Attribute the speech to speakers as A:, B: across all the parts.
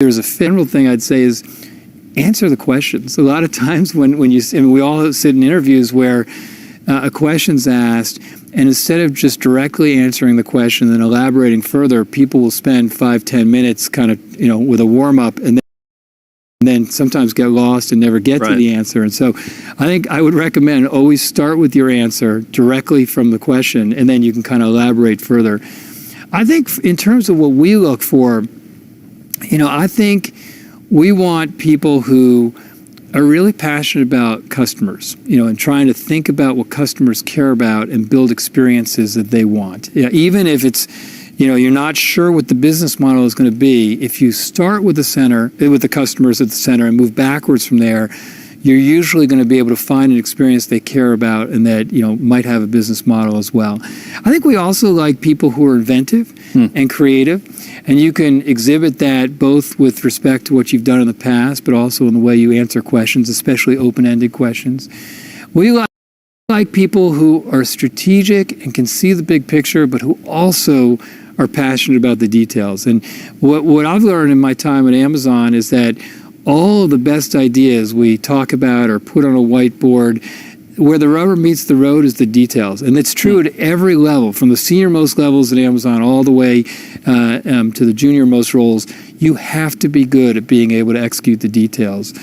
A: there's a general thing I'd say is answer the questions. A lot of times when you, I mean, we all sit in interviews where a question's asked, and instead of just directly answering the question and elaborating further, people will spend 5-10 minutes kind of, with a warm-up, and then sometimes get lost and never get to the answer. And so I think I would recommend always start with your answer directly from the question, and then you can kind of elaborate further. I think in terms of what we look for, I think we want people who are really passionate about customers, and trying to think about what customers care about and build experiences that they want. Even if it's, you're not sure what the business model is going to be, if you start with the customers at the center and move backwards from there, you're usually going to be able to find an experience they care about and that, might have a business model as well. I think we also like people who are inventive and creative, and you can exhibit that both with respect to what you've done in the past, but also in the way you answer questions, especially open-ended questions. We like people who are strategic and can see the big picture, but who also are passionate about the details. And what I've learned in my time at Amazon is that all of the best ideas we talk about or put on a whiteboard, where the rubber meets the road is the details. And it's true at every level, from the senior-most levels at Amazon all the way to the junior-most roles. You have to be good at being able to execute the details.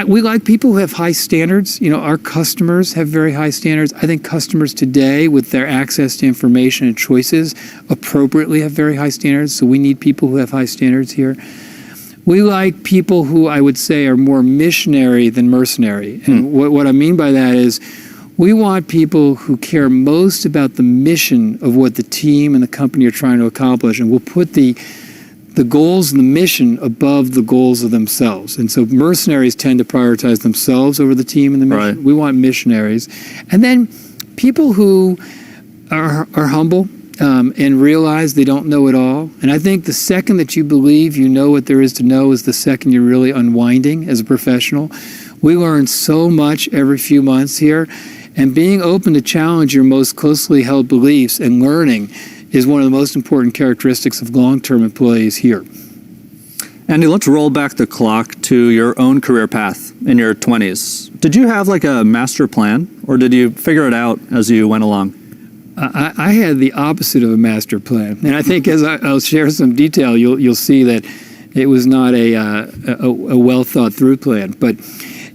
A: We like people who have high standards. Our customers have very high standards. I think customers today, with their access to information and choices, appropriately have very high standards. So we need people who have high standards here. We like people who I would say are more missionary than mercenary. And what I mean by that is we want people who care most about the mission of what the team and the company are trying to accomplish, and will put the goals and the mission above the goals of themselves. And so mercenaries tend to prioritize themselves over the team and the mission. Right. We want missionaries. And then people who are humble, and realize they don't know it all. And I think the second that you believe you know what there is to know is the second you're really unwinding as a professional. We learn so much every few months here, and being open to challenge your most closely held beliefs and learning is one of the most important characteristics of long-term employees here.
B: Andy, let's roll back the clock to your own career path in your 20s. Did you have like a master plan, or did you figure it out as you went along?
A: I had the opposite of a master plan, and I think as I'll share some detail, you'll see that it was not a well thought through plan. But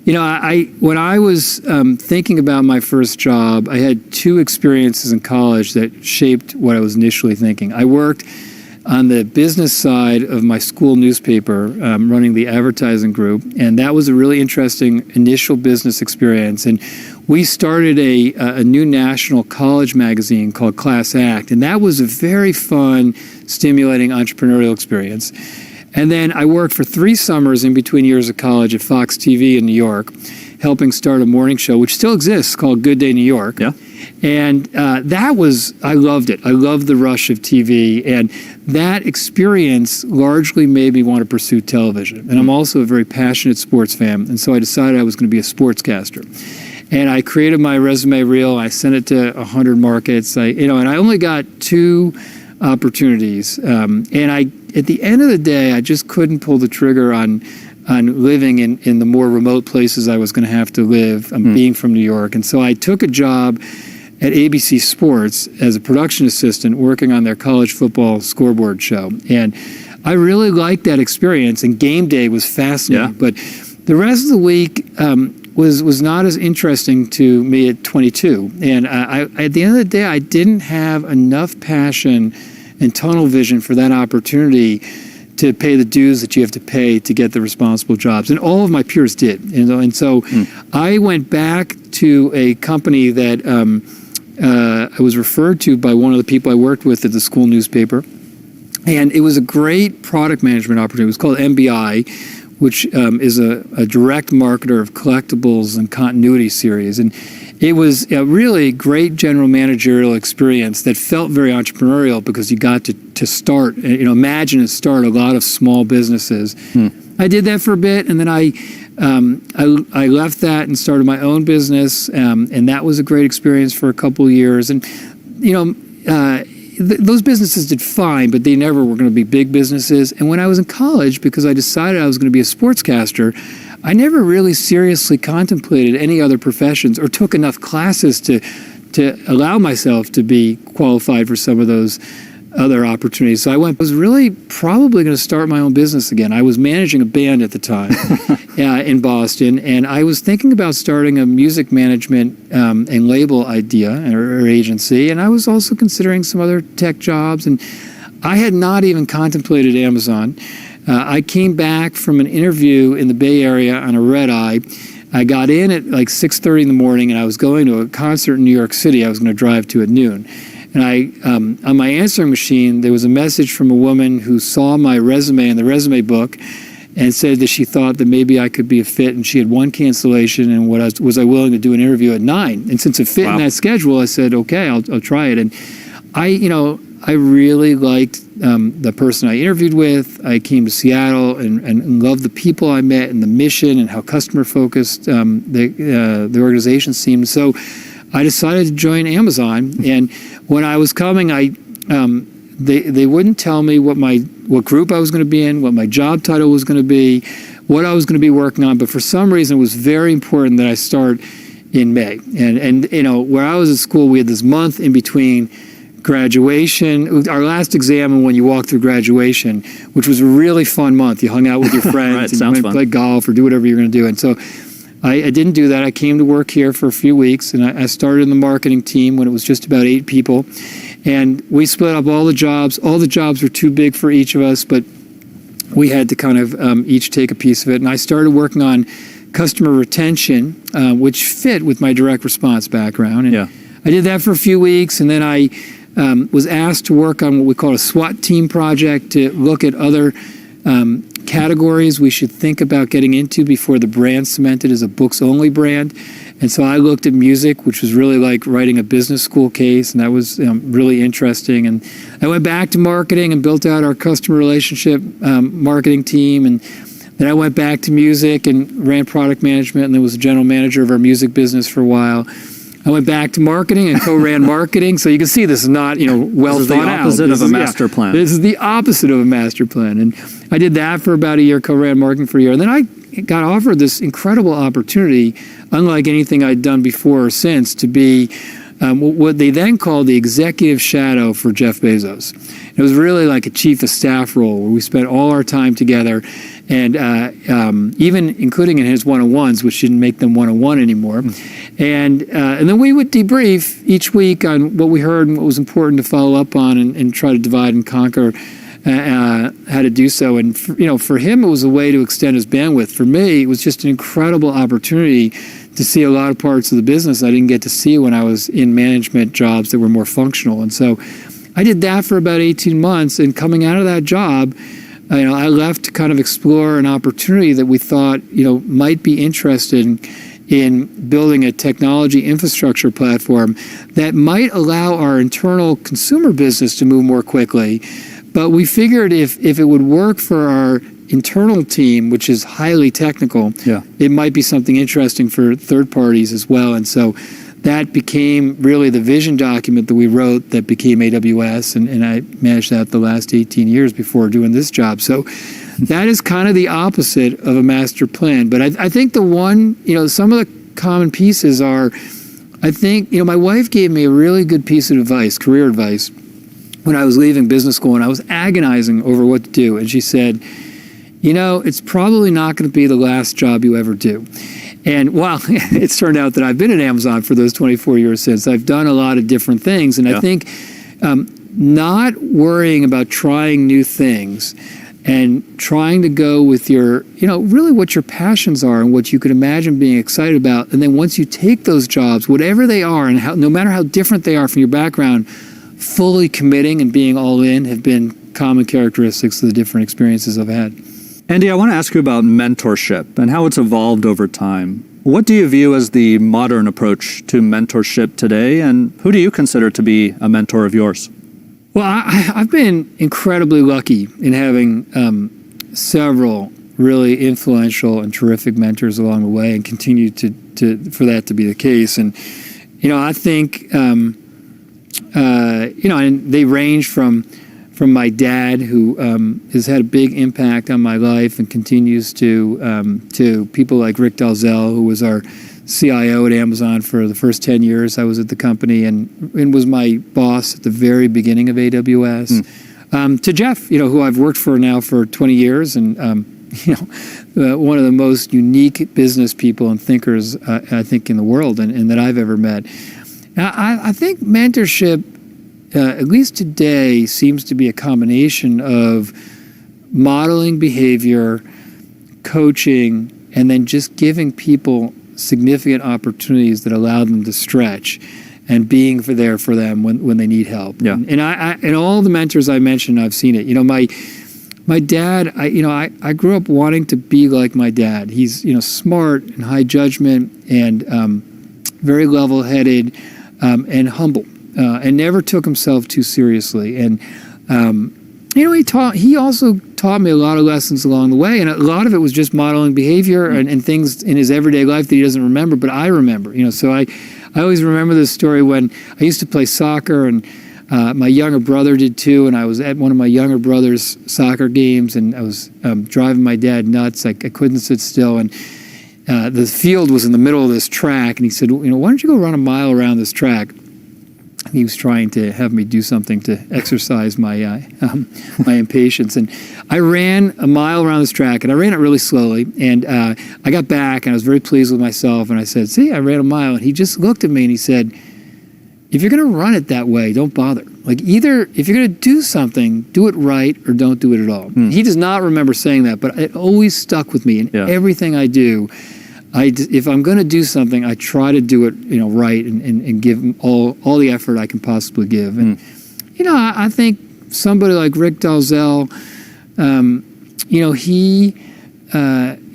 A: when I was thinking about my first job, I had two experiences in college that shaped what I was initially thinking. I worked on the business side of my school newspaper, running the advertising group, and that was a really interesting initial business experience. And we started a new national college magazine called Class Act, and that was a very fun, stimulating entrepreneurial experience. And then I worked for 3 summers in between years of college at Fox TV in New York, helping start a morning show, which still exists, called Good Day New York.
B: Yeah.
A: And I loved it. I loved the rush of TV, and that experience largely made me want to pursue television. And I'm also a very passionate sports fan, and so I decided I was going to be a sportscaster. And I created my resume reel. I sent it to 100 markets. And I only got 2 opportunities. And at the end of the day, I just couldn't pull the trigger on living in the more remote places I was going to have to live, being from New York. And so I took a job at ABC Sports as a production assistant working on their college football scoreboard show. And I really liked that experience, and game day was fascinating. Yeah. But the rest of the week was not as interesting to me at 22. And at the end of the day, I didn't have enough passion and tunnel vision for that opportunity to pay the dues that you have to pay to get the responsible jobs. And all of my peers did. And so I went back to a company that I was referred to by one of the people I worked with at the school newspaper. And it was a great product management opportunity. It was called MBI, which is a direct marketer of collectibles and continuity series. And it was a really great general managerial experience that felt very entrepreneurial because you got to start, imagine and start a lot of small businesses. I did that for a bit, and then I left that and started my own business, and that was a great experience for a couple of years. And those businesses did fine, but they never were going to be big businesses. And when I was in college, because I decided I was going to be a sportscaster, I never really seriously contemplated any other professions or took enough classes to allow myself to be qualified for some of those other opportunities. So I was really probably going to start my own business again. I was managing a band at the time in Boston, and I was thinking about starting a music management and label idea or agency, and I was also considering some other tech jobs, and I had not even contemplated Amazon. I came back from an interview in the Bay Area on a red eye. I got in at like 6:30 in the morning, and I was going to a concert in New York City I was going to drive to at noon. And on my answering machine, there was a message from a woman who saw my resume in the resume book and said that she thought that maybe I could be a fit, and she had one cancellation, and was I willing to do an interview at 9? And since it fit in that schedule, I said, okay, I'll try it. And I really liked the person I interviewed with. I came to Seattle and loved the people I met and the mission and how customer focused the organization seemed. So I decided to join Amazon, and when I was coming, they wouldn't tell me what group I was going to be in, what my job title was going to be, what I was going to be working on. But for some reason, it was very important that I start in May. And where I was at school, we had this month in between graduation, our last exam, and when you walk through graduation, which was a really fun month. You hung out with your friends and you went play golf or do whatever you're going to do. And so I didn't do that. I came to work here for a few weeks, and I started in the marketing team when it was just about 8 people. And we split up all the jobs. All the jobs were too big for each of us, but we had to kind of each take a piece of it. And I started working on customer retention, which fit with my direct response background. And I did that for a few weeks, and then I was asked to work on what we call a SWAT team project to look at other categories we should think about getting into before the brand cemented as a books-only brand. And so I looked at music, which was really like writing a business school case, and that was really interesting. And I went back to marketing and built out our customer relationship marketing team. And then I went back to music and ran product management, and then was a general manager of our music business for a while. I went back to marketing and co-ran marketing. So you can see this is not, well thought out.
B: This is the opposite of a master plan.
A: This is the opposite of a master plan. And I did that for about a year, co-ran marketing for a year. And then I got offered this incredible opportunity, unlike anything I'd done before or since, to be what they then called the executive shadow for Jeff Bezos. It was really like a chief of staff role where we spent all our time together, and even including in his one-on-ones, which didn't make them one-on-one anymore. And then we would debrief each week on what we heard and what was important to follow up on, and try to divide and conquer how to do so. And for him, it was a way to extend his bandwidth. For me, it was just an incredible opportunity to see a lot of parts of the business I didn't get to see when I was in management jobs that were more functional. And so I did that for about 18 months, and coming out of that job, I left to kind of explore an opportunity that we thought, might be interested in building a technology infrastructure platform that might allow our internal consumer business to move more quickly. But we figured if it would work for our internal team, which is highly technical, it might be something interesting for third parties as well. And so that became really the vision document that we wrote that became AWS, and I managed that the last 18 years before doing this job. So that is kind of the opposite of a master plan. But I think the one, some of the common pieces are, I think, my wife gave me a really good piece of advice, career advice, when I was leaving business school, and I was agonizing over what to do. And she said, it's probably not going to be the last job you ever do. And while it's turned out that I've been at Amazon for those 24 years since, I've done a lot of different things. And I think not worrying about trying new things and trying to go with your, really what your passions are and what you could imagine being excited about. And then once you take those jobs, whatever they are, and no matter how different they are from your background, fully committing and being all in have been common characteristics of the different experiences I've had.
B: Andy, I want to ask you about mentorship and how it's evolved over time. What do you view as the modern approach to mentorship today, and who do you consider to be a mentor of yours?
A: Well, I've been incredibly lucky in having several really influential and terrific mentors along the way, and continue for that to be the case. And I think and they range from my dad, who has had a big impact on my life and continues to people like Rick Dalzell, who was our CIO at Amazon for the first 10 years I was at the company, and was my boss at the very beginning of AWS. To Jeff, who I've worked for now for 20 years, and one of the most unique business people and thinkers I think in the world, and that I've ever met. I think mentorship, at least today, seems to be a combination of modeling behavior, coaching, and then just giving people significant opportunities that allow them to stretch, and being there for them when they need help.
B: Yeah.
A: And I all the mentors I mentioned, I've seen it. My dad, I grew up wanting to be like my dad. He's smart and high judgment and very level-headed and humble, and never took himself too seriously. And he also taught me a lot of lessons along the way, and a lot of it was just modeling behavior and things in his everyday life that he doesn't remember, but I remember. So I always remember this story when I used to play soccer, and my younger brother did too, and I was at one of my younger brother's soccer games, and I was driving my dad nuts. I couldn't sit still, and the field was in the middle of this track, and he said, why don't you go run a mile around this track? He was trying to have me do something to exercise my my impatience. And I ran a mile around this track, and I ran it really slowly. And I got back, and I was very pleased with myself. And I said, see, I ran a mile. And he just looked at me, and he said, if you're going to run it that way, don't bother. Like, either if you're going to do something, do it right or don't do it at all. He does not remember saying that, but it always stuck with me in everything I do. If I'm going to do something, I try to do it, right, and give all the effort I can possibly give. And I think somebody like Rick Dalzell,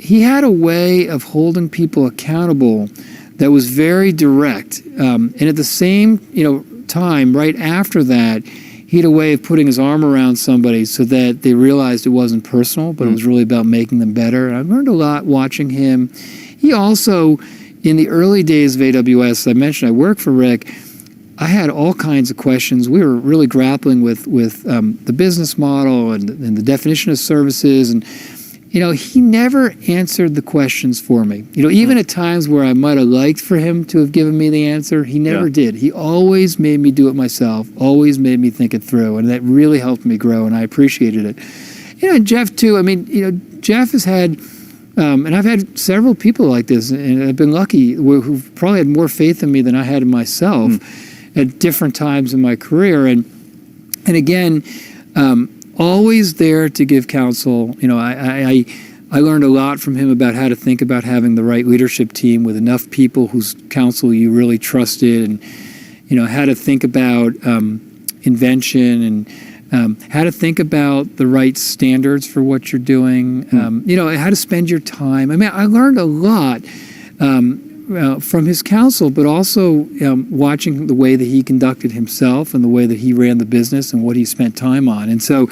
A: he had a way of holding people accountable that was very direct. And at the same time, right after that, he had a way of putting his arm around somebody so that they realized it wasn't personal, but it was really about making them better. And I learned a lot watching him. He also, in the early days of AWS, as I mentioned, I worked for Rick. I had all kinds of questions. We were really grappling with the business model and the definition of services. And, he never answered the questions for me. Even at times where I might have liked for him to have given me the answer, he never did. He always made me do it myself, always made me think it through. And that really helped me grow, and I appreciated it. And Jeff, too. Jeff has had... and I've had several people like this, and I've been lucky, who've probably had more faith in me than I had in myself at different times in my career. And again, always there to give counsel. I learned a lot from him about how to think about having the right leadership team with enough people whose counsel you really trusted, and how to think about invention and how to think about the right standards for what you're doing, how to spend your time. I learned a lot from his counsel, but also watching the way that he conducted himself and the way that he ran the business and what he spent time on. And so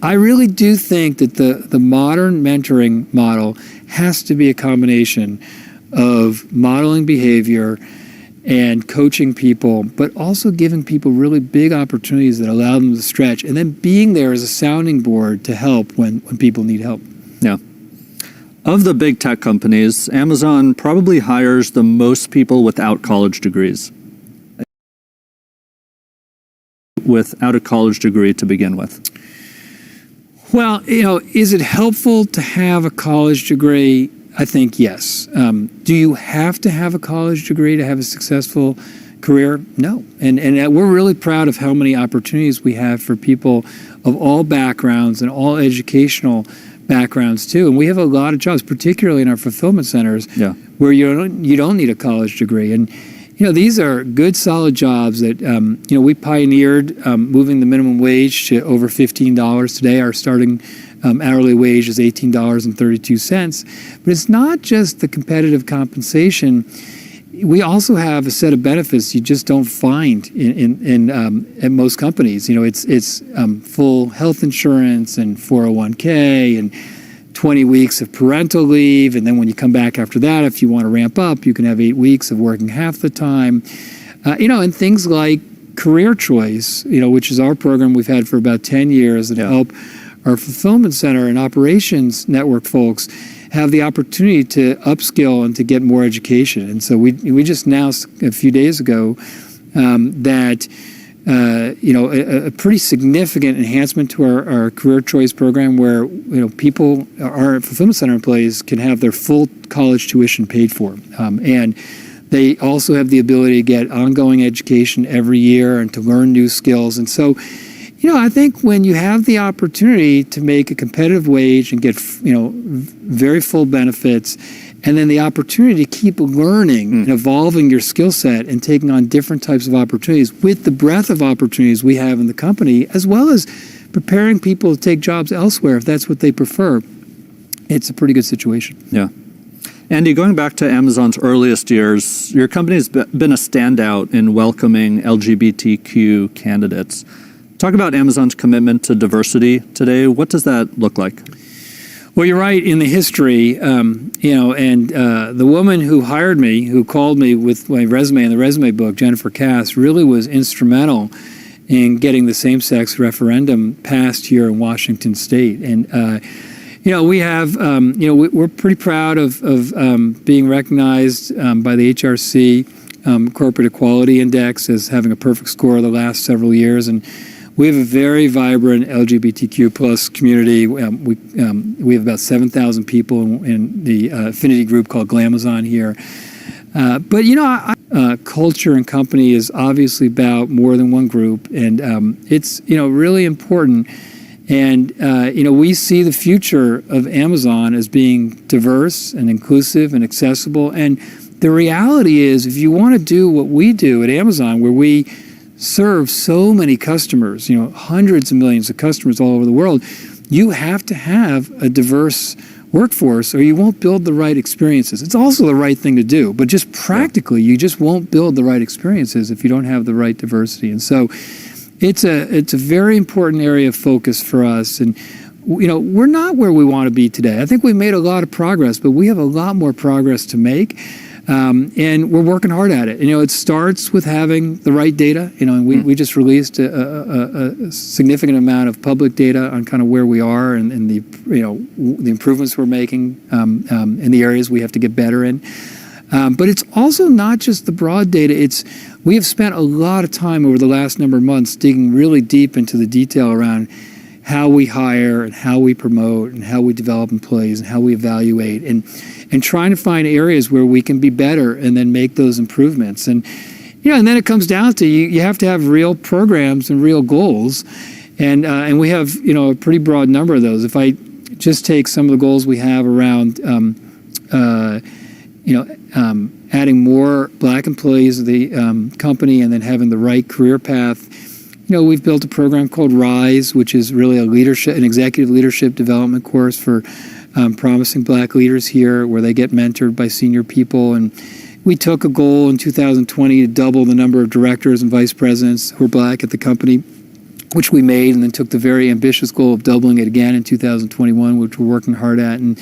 A: I really do think that the modern mentoring model has to be a combination of modeling behavior and coaching people, but also giving people really big opportunities that allow them to stretch, and then being there as a sounding board to help when people need help.
B: Yeah. Of the big tech companies, Amazon probably hires the most people without college degrees. Without a college degree to begin with.
A: Well, is it helpful to have a college degree? I think yes. Do you have to have a college degree to have a successful career? No. And we're really proud of how many opportunities we have for people of all backgrounds and all educational backgrounds too. And we have a lot of jobs, particularly in our fulfillment centers, where you don't need a college degree. And these are good, solid jobs that we pioneered moving the minimum wage to over $15 today. Our starting hourly wage is $18.32. But it's not just the competitive compensation. We also have a set of benefits you just don't find in at most companies. It's full health insurance and 401k and 20 weeks of parental leave, and then when you come back after that, if you want to ramp up, you can have 8 weeks of working half the time. And things like Career Choice, which is our program we've had for about 10 years that help our fulfillment center and operations network folks have the opportunity to upskill and to get more education. And so we just announced a few days ago that a pretty significant enhancement to our Career Choice program where people, our fulfillment center employees, can have their full college tuition paid for, and they also have the ability to get ongoing education every year and to learn new skills. And so, I think when you have the opportunity to make a competitive wage and get very full benefits, and then the opportunity to keep learning and evolving your skill set and taking on different types of opportunities with the breadth of opportunities we have in the company, as well as preparing people to take jobs elsewhere if that's what they prefer, it's a pretty good situation.
B: Yeah. Andy, going back to Amazon's earliest years, your company's been a standout in welcoming LGBTQ candidates. Talk about Amazon's commitment to diversity today. What does that look like?
A: Well, you're right. In the history, the woman who hired me, who called me with my resume in the resume book, Jennifer Cass, really was instrumental in getting the same-sex referendum passed here in Washington State. And we have, we're pretty proud of being recognized by the HRC Corporate Equality Index as having a perfect score the last several years, and we have a very vibrant LGBTQ plus community. We have about 7,000 people in the affinity group called Glamazon here. But culture and company is obviously about more than one group, and it's really important. And we see the future of Amazon as being diverse and inclusive and accessible. And the reality is, if you want to do what we do at Amazon, where we serve so many customers, hundreds of millions of customers all over the world, you have to have a diverse workforce or you won't build the right experiences. It's also the right thing to do, but just practically, you just won't build the right experiences if you don't have the right diversity. And so it's a very important area of focus for us. And we're not where we want to be today. I think we made a lot of progress, but we have a lot more progress to make. And we're working hard at it. It starts with having the right data. And we just released a significant amount of public data on kind of where we are and the the improvements we're making in the areas we have to get better in. But it's also not just the broad data. We have spent a lot of time over the last number of months digging really deep into the detail around how we hire and how we promote and how we develop employees and how we evaluate and trying to find areas where we can be better and then make those improvements. And and then it comes down to you have to have real programs and real goals. And we have a pretty broad number of those. If I just take some of the goals we have around adding more Black employees to the company and then having the right career path. We've built a program called RISE, which is really an executive leadership development course for promising Black leaders here, where they get mentored by senior people. And we took a goal in 2020 to double the number of directors and vice presidents who are Black at the company, which we made, and then took the very ambitious goal of doubling it again in 2021, which we're working hard at. And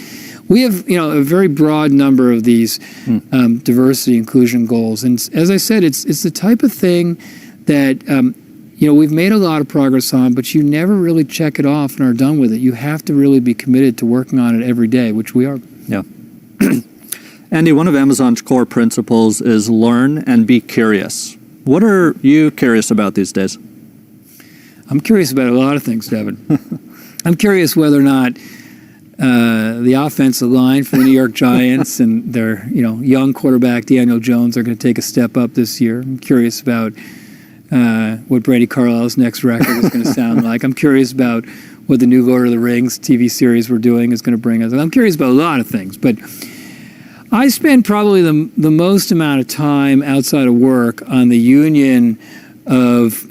A: we have, a very broad number of these diversity inclusion goals. And as I said, it's the type of thing that we've made a lot of progress on, but you never really check it off and are done with it. You have to really be committed to working on it every day, which we are.
B: Yeah. Andy, one of Amazon's core principles is learn and be curious. What are you curious about these days?
A: I'm curious about a lot of things, Devin. I'm curious whether or not the offensive line for the New York Giants and their young quarterback Daniel Jones are going to take a step up this year. I'm curious about what Brady Carlisle's next record is going to sound like. I'm curious about what the new Lord of the Rings TV series we're doing is going to bring us. I'm curious about a lot of things, but I spend probably the most amount of time outside of work on the union of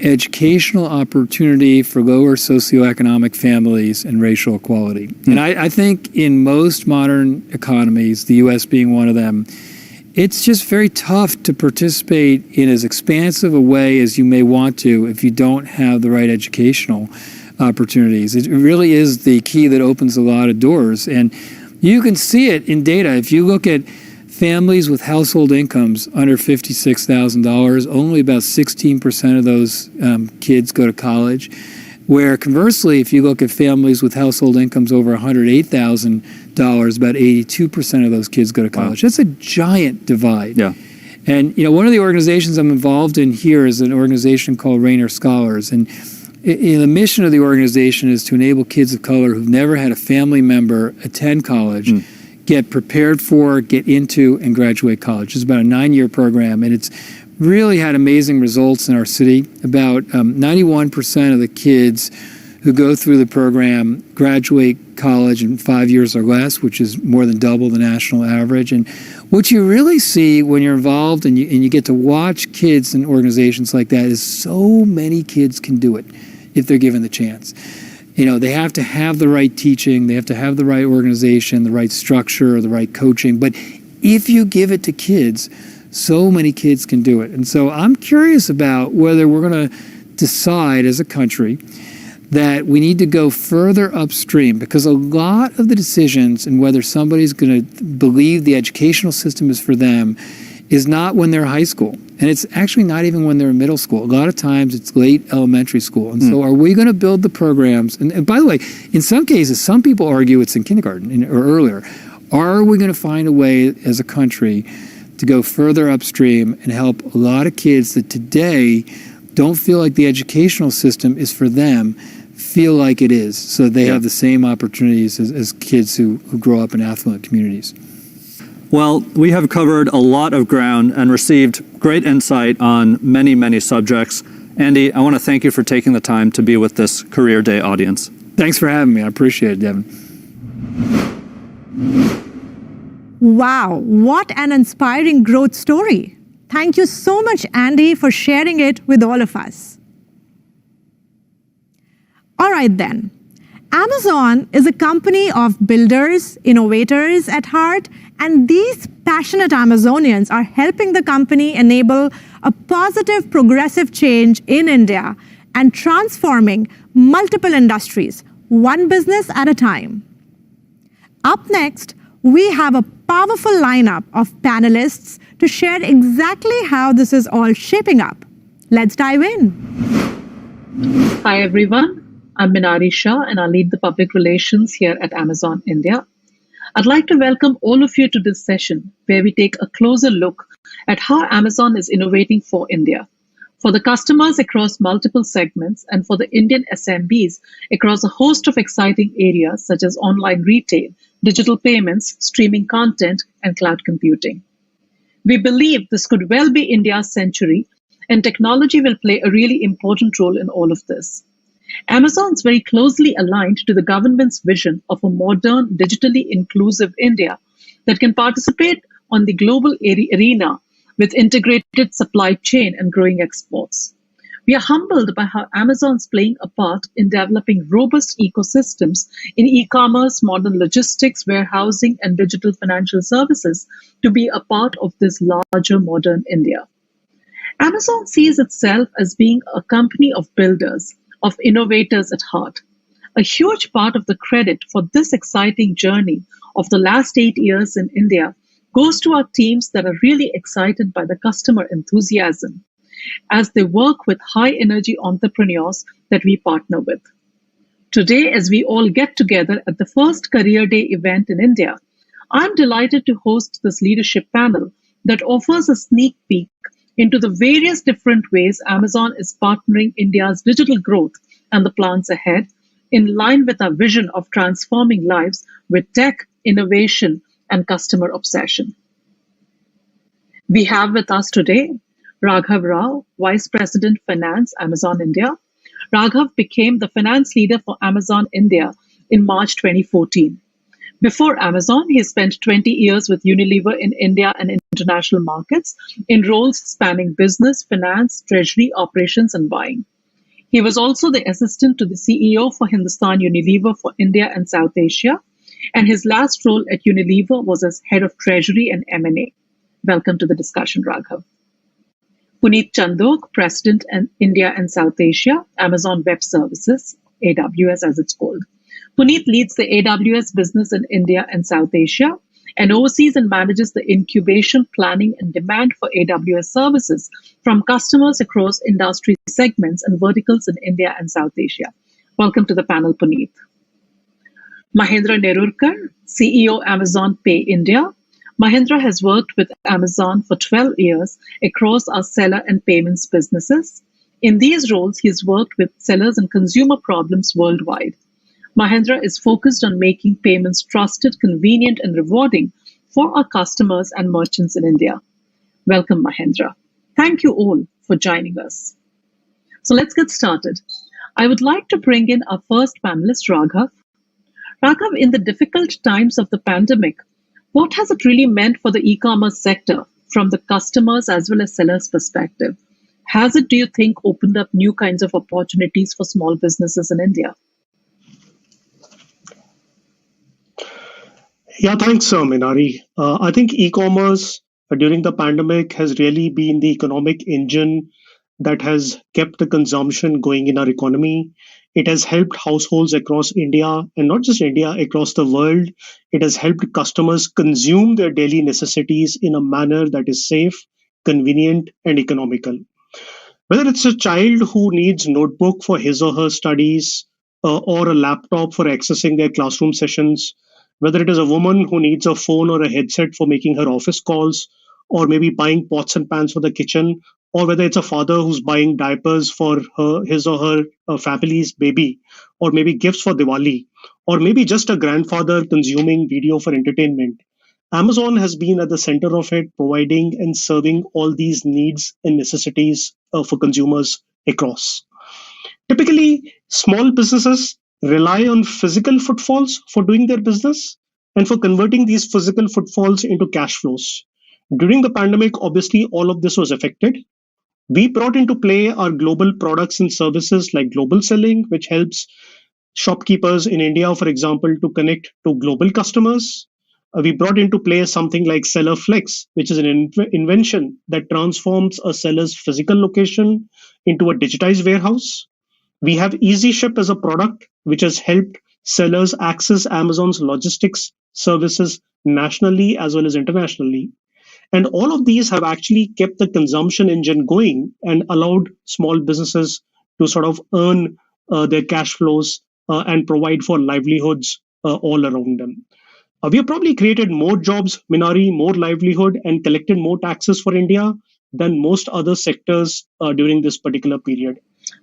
A: educational opportunity for lower socioeconomic families and racial equality. And I think in most modern economies, the U.S. being one of them, it's just very tough to participate in as expansive a way as you may want to if you don't have the right educational opportunities. It really is the key that opens a lot of doors. And you can see it in data. If you look at families with household incomes under $56,000, only about 16% of those kids go to college. Where conversely, if you look at families with household incomes over $108,000, about 82% of those kids go to college. Wow. That's a giant divide.
B: Yeah.
A: And one of the organizations I'm involved in here is an organization called Raynor Scholars. And the mission of the organization is to enable kids of color who've never had a family member attend college, get prepared for, get into, and graduate college. It's about a 9-year program, and it's really had amazing results in our city. About 91% of the kids who go through the program graduate college in 5 years or less, which is more than double the national average. And what you really see when you're involved and you get to watch kids in organizations like that is so many kids can do it if they're given the chance. They have to have the right teaching, they have to have the right organization, the right structure, the right coaching. But if you give it to kids, so many kids can do it. And so I'm curious about whether we're going to decide as a country that we need to go further upstream, because a lot of the decisions in whether somebody's going to believe the educational system is for them is not when they're high school. And it's actually not even when they're in middle school. A lot of times it's late elementary school. And so are we going to build the programs? And by the way, in some cases, some people argue it's in kindergarten or earlier. Are we going to find a way as a country to go further upstream and help a lot of kids that today don't feel like the educational system is for them feel like it is, so they have the same opportunities as kids who grow up in affluent communities?
B: Well, we have covered a lot of ground and received great insight on many, many subjects. Andy, I want to thank you for taking the time to be with this Career Day audience.
A: Thanks for having me. I appreciate it, Devin.
C: Wow, what an inspiring growth story. Thank you so much, Andy, for sharing it with all of us. All right then. Amazon is a company of builders, innovators at heart, and these passionate Amazonians are helping the company enable a positive, progressive change in India and transforming multiple industries, one business at a time. Up next, we have a powerful lineup of panelists to share exactly how this is all shaping up. Let's dive in.
D: Hi, everyone. I'm Minari Shah, and I lead the public relations here at Amazon India. I'd like to welcome all of you to this session, where we take a closer look at how Amazon is innovating for India, for the customers across multiple segments, and for the Indian SMBs across a host of exciting areas such as online retail, digital payments, streaming content, and cloud computing. We believe this could well be India's century, and technology will play a really important role in all of this. Amazon's very closely aligned to the government's vision of a modern, digitally inclusive India that can participate on the global arena with integrated supply chain and growing exports. We are humbled by how Amazon's playing a part in developing robust ecosystems in e-commerce, modern logistics, warehousing, and digital financial services to be a part of this larger modern India. Amazon sees itself as being a company of builders, of innovators at heart. A huge part of the credit for this exciting journey of the last 8 years in India goes to our teams that are really excited by the customer enthusiasm as they work with high-energy entrepreneurs that we partner with. Today, as we all get together at the first Career Day event in India, I'm delighted to host this leadership panel that offers a sneak peek into the various different ways Amazon is partnering India's digital growth and the plans ahead, in line with our vision of transforming lives with tech, innovation, and customer obsession. We have with us today Raghav Rao, Vice President Finance, Amazon India. Raghav became the finance leader for Amazon India in March 2014. Before Amazon, he spent 20 years with Unilever in India and international markets in roles spanning business, finance, treasury, operations, and buying. He was also the assistant to the CEO for Hindustan Unilever for India and South Asia, and his last role at Unilever was as head of treasury and M&A. Welcome to the discussion, Raghav. Puneet Chandok, President in India and South Asia, Amazon Web Services, AWS as it's called. Puneet leads the AWS business in India and South Asia and oversees and manages the incubation, planning, and demand for AWS services from customers across industry segments and verticals in India and South Asia. Welcome to the panel, Puneet. Mahendra Nerurkar, CEO Amazon Pay India. Mahendra has worked with Amazon for 12 years across our seller and payments businesses. In these roles, he has worked with sellers and consumer problems worldwide. Mahendra is focused on making payments trusted, convenient, and rewarding for our customers and merchants in India. Welcome, Mahendra. Thank you all for joining us. So let's get started. I would like to bring in our first panelist, Raghav. Raghav, in the difficult times of the pandemic, what has it really meant for the e-commerce sector from the customers as well as sellers' perspective? Has it, do you think, opened up new kinds of opportunities for small businesses in India?
E: Yeah, thanks, Minari. I think e-commerce during the pandemic has really been the economic engine that has kept the consumption going in our economy. It has helped households across India, and not just India, across the world. It has helped customers consume their daily necessities in a manner that is safe, convenient, and economical. Whether it's a child who needs notebook for his or her studies or a laptop for accessing their classroom sessions, whether it is a woman who needs a phone or a headset for making her office calls, or maybe buying pots and pans for the kitchen, or whether it's a father who's buying diapers for his or her family's baby, or maybe gifts for Diwali, or maybe just a grandfather consuming video for entertainment. Amazon has been at the center of it, providing and serving all these needs and necessities for consumers across. Typically, small businesses rely on physical footfalls for doing their business and for converting these physical footfalls into cash flows. During the pandemic, obviously, all of this was affected. We brought into play our global products and services like global selling, which helps shopkeepers in India, for example, to connect to global customers. We brought into play something like Seller Flex, which is an invention that transforms a seller's physical location into a digitized warehouse. We have Easy Ship as a product, which has helped sellers access Amazon's logistics services nationally as well as internationally. And all of these have actually kept the consumption engine going and allowed small businesses to sort of earn their cash flows and provide for livelihoods all around them. We have probably created more jobs, Minari, more livelihood, and collected more taxes for India than most other sectors during this particular period.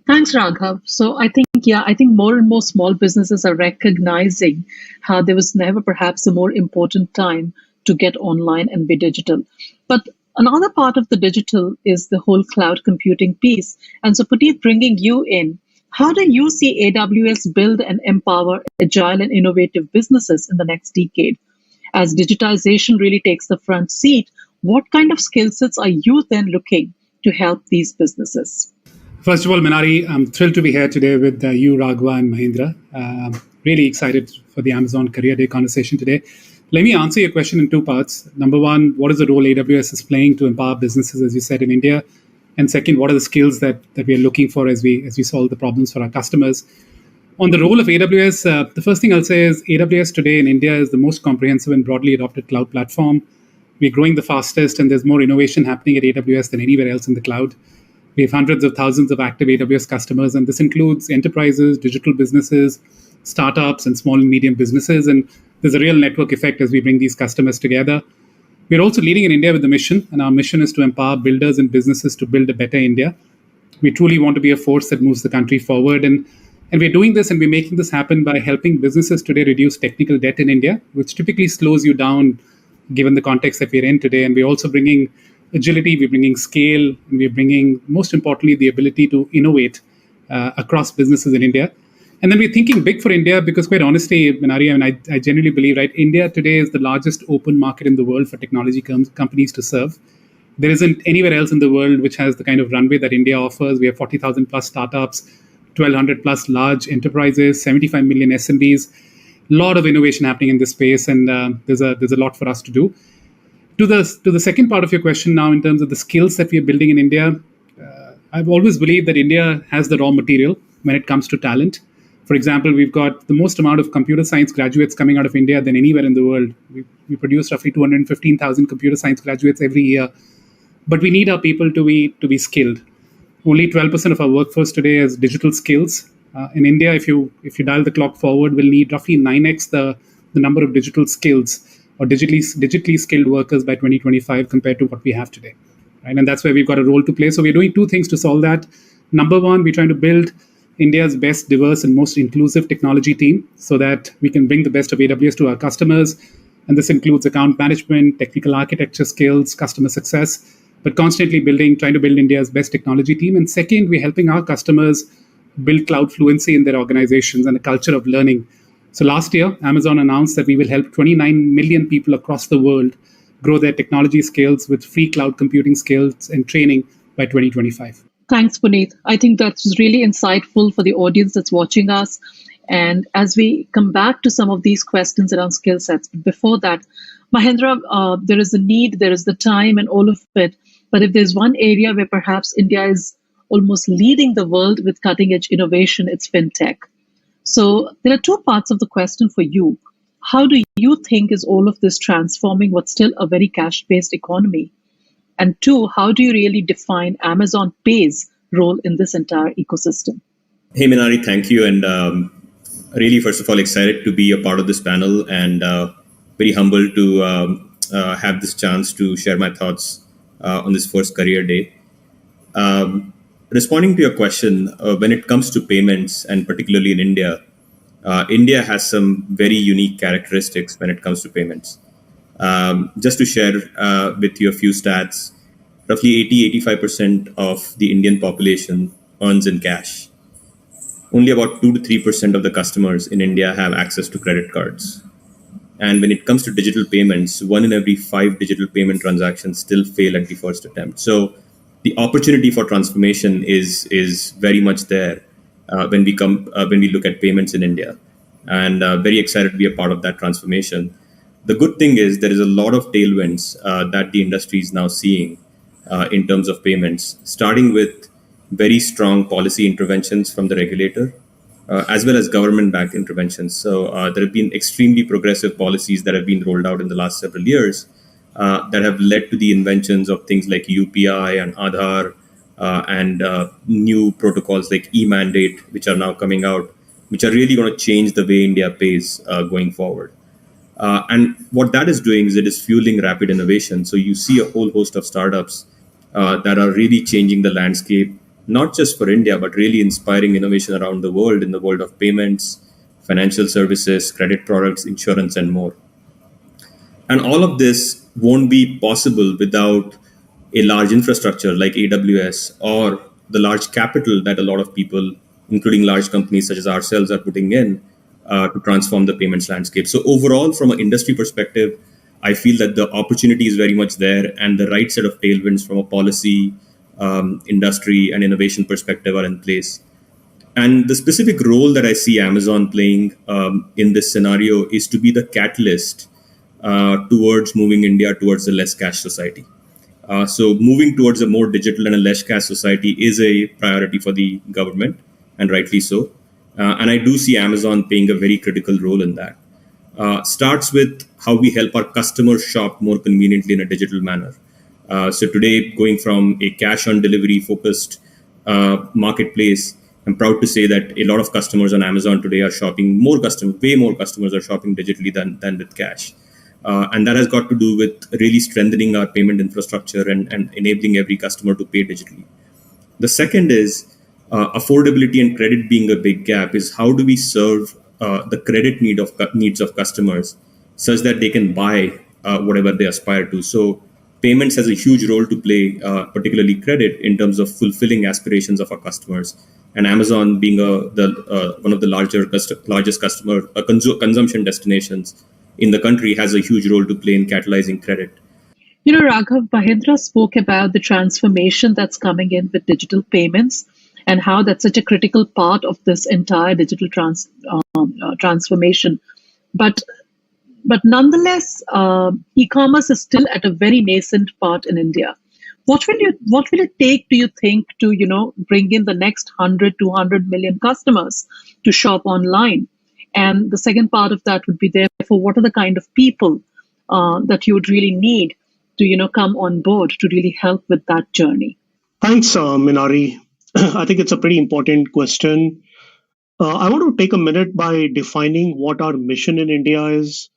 D: Thanks, Raghav. So I think more and more small businesses are recognizing how there was never perhaps a more important time to get online and be digital. But another part of the digital is the whole cloud computing piece. And so, Puneet, bringing you in, how do you see AWS build and empower agile and innovative businesses in the next decade? As digitization really takes the front seat, what kind of skill sets are you then looking to help these businesses?
F: First of all, Minari, I'm thrilled to be here today with you, Raghav, and Mahendra. Really excited for the Amazon Career Day conversation today. Let me answer your question in two parts. Number one, what is the role AWS is playing to empower businesses, as you said, in India? And second, what are the skills that we are looking for as we solve the problems for our customers? On the role of AWS, the first thing I'll say is AWS today in India is the most comprehensive and broadly adopted cloud platform. We're growing the fastest, and there's more innovation happening at AWS than anywhere else in the cloud. We have hundreds of thousands of active AWS customers, and this includes enterprises, digital businesses, startups, and small and medium businesses. And there's a real network effect as we bring these customers together. We're also leading in India with the mission, and our mission is to empower builders and businesses to build a better India. We truly want to be a force that moves the country forward. And we're doing this, and we're making this happen by helping businesses today reduce technical debt in India, which typically slows you down given the context that we're in today. And we're also bringing agility, we're bringing scale, and we're bringing, most importantly, the ability to innovate across businesses in India. And then we're thinking big for India because, quite honestly, Minari, I genuinely believe, right, India today is the largest open market in the world for technology companies to serve. There isn't anywhere else in the world which has the kind of runway that India offers. We have 40,000 plus startups, 1,200 plus large enterprises, 75 million SMBs. A lot of innovation happening in this space, and there's a lot for us to do. To the second part of your question now, in terms of the skills that we are building in India, I've always believed that India has the raw material when it comes to talent. For example, we've got the most amount of computer science graduates coming out of India than anywhere in the world. We produce roughly 215,000 computer science graduates every year. But we need our people to be skilled. Only 12% of our workforce today has digital skills. In India, if you dial the clock forward, we'll need roughly 9x the number of digital skills or digitally skilled workers by 2025 compared to what we have today. Right? And that's where we've got a role to play. So we're doing two things to solve that. Number one, we're trying to build India's best, diverse, and most inclusive technology team so that we can bring the best of AWS to our customers. And this includes account management, technical architecture skills, customer success, but constantly trying to build India's best technology team. And second, we're helping our customers build cloud fluency in their organizations and a culture of learning. So last year, Amazon announced that we will help 29 million people across the world grow their technology skills with free cloud computing skills and training by 2025.
D: Thanks, Puneet. I think that's really insightful for the audience that's watching us. And as we come back to some of these questions around skill sets, but before that, Mahendra, there is the need, there is the time and all of it. But if there's one area where perhaps India is almost leading the world with cutting edge innovation, it's fintech. So there are two parts of the question for you. How do you think is all of this transforming what's still a very cash-based economy? And two, how do you really define Amazon Pay's role in this entire ecosystem?
G: Hey, Minari, thank you. And really, first of all, excited to be a part of this panel and very humbled to have this chance to share my thoughts on this first career day. Responding to your question, when it comes to payments, and particularly in India, India has some very unique characteristics when it comes to payments. Just to share with you a few stats, roughly 80-85% of the Indian population earns in cash. Only about 2 to 3% of the customers in India have access to credit cards. And when it comes to digital payments, 1 in every 5 digital payment transactions still fail at the first attempt. So the opportunity for transformation is very much there when we look at payments in India. And very excited to be a part of that transformation. The good thing is there is a lot of tailwinds that the industry is now seeing in terms of payments, starting with very strong policy interventions from the regulator, as well as government-backed interventions. So there have been extremely progressive policies that have been rolled out in the last several years that have led to the inventions of things like UPI and Aadhaar and new protocols like e-mandate, which are now coming out, which are really going to change the way India pays going forward. And what that is doing is it is fueling rapid innovation. So you see a whole host of startups that are really changing the landscape, not just for India, but really inspiring innovation around the world in the world of payments, financial services, credit products, insurance, and more. And all of this won't be possible without a large infrastructure like AWS or the large capital that a lot of people, including large companies such as ourselves, are putting in to transform the payments landscape. So overall, from an industry perspective, I feel that the opportunity is very much there and the right set of tailwinds from a policy, industry, and innovation perspective are in place. And the specific role that I see Amazon playing in this scenario is to be the catalyst towards moving India towards a less cash society. So moving towards a more digital and a less cash society is a priority for the government, and rightly so. And I do see Amazon playing a very critical role in that. Starts with how we help our customers shop more conveniently in a digital manner. So today, going from a cash-on-delivery focused marketplace, I'm proud to say that a lot of customers on Amazon today are shopping way more customers are shopping digitally than with cash. And that has got to do with really strengthening our payment infrastructure and enabling every customer to pay digitally. The second is affordability and credit being a big gap is how do we serve the credit needs of customers such that they can buy whatever they aspire to. So payments has a huge role to play, particularly credit, in terms of fulfilling aspirations of our customers. And Amazon being one of the largest customer consumption destinations in the country has a huge role to play in catalyzing credit.
D: You know, Raghav, Mahendra spoke about the transformation that's coming in with digital payments and how that's such a critical part of this entire digital transformation. But nonetheless, e-commerce is still at a very nascent part in India. what will it take, do you think, to bring in the next 100 million customers to shop online? And the second part of that would be, therefore, what are the kind of people that you would really need to come on board to really help with that journey?
E: Thanks, Minari. I think it's a pretty important question. I want to take a minute by defining what our mission in India is.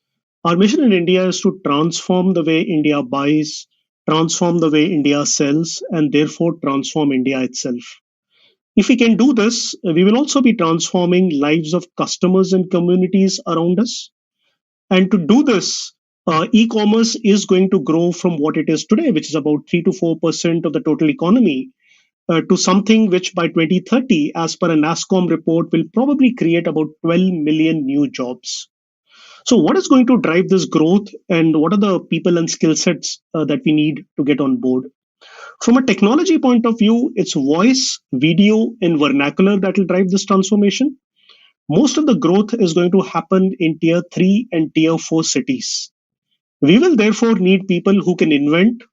E: Our mission in India is to transform the way India buys, transform the way India sells, and therefore transform India itself. If we can do this, we will also be transforming lives of customers and communities around us. And to do this, e-commerce is going to grow from what it is today, which is about 3 to 4% of the total economy, to something which by 2030, as per a NASSCOM report, will probably create about 12 million new jobs. So what is going to drive this growth, and what are the people and skill sets that we need to get on board? From a technology point of view, it's voice, video, and vernacular that will drive this transformation. Most of the growth is going to happen in tier 3 and tier 4 cities. We will therefore need people who can invent,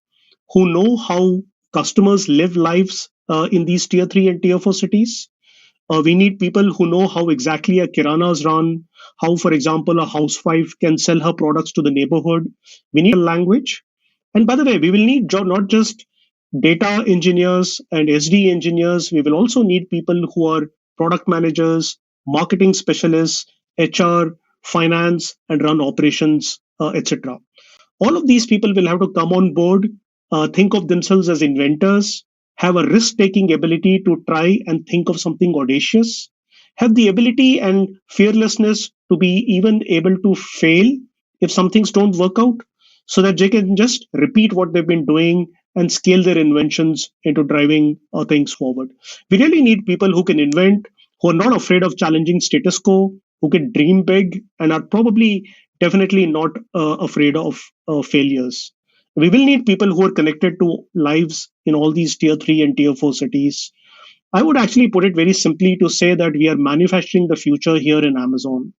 E: who know how customers live lives in these tier 3 and tier 4 cities. We need people who know how exactly a kirana is run, how, for example, a housewife can sell her products to the neighborhood. We need a language. And by the way, we will need not just data engineers and SD engineers. We will also need people who are product managers, marketing specialists, HR, finance, and run operations, etc. All of these people will have to come on board, think of themselves as inventors, have a risk-taking ability to try and think of something audacious, have the ability and fearlessness to be even able to fail if some things don't work out, so that they can just repeat what they've been doing and scale their inventions into driving things forward. We really need people who can invent, who are not afraid of challenging status quo, who can dream big, and are probably definitely not afraid of failures. We will need people who are connected to lives in all these tier 3 and tier 4 cities. I would actually put it very simply to say that we are manufacturing the future here in Amazon.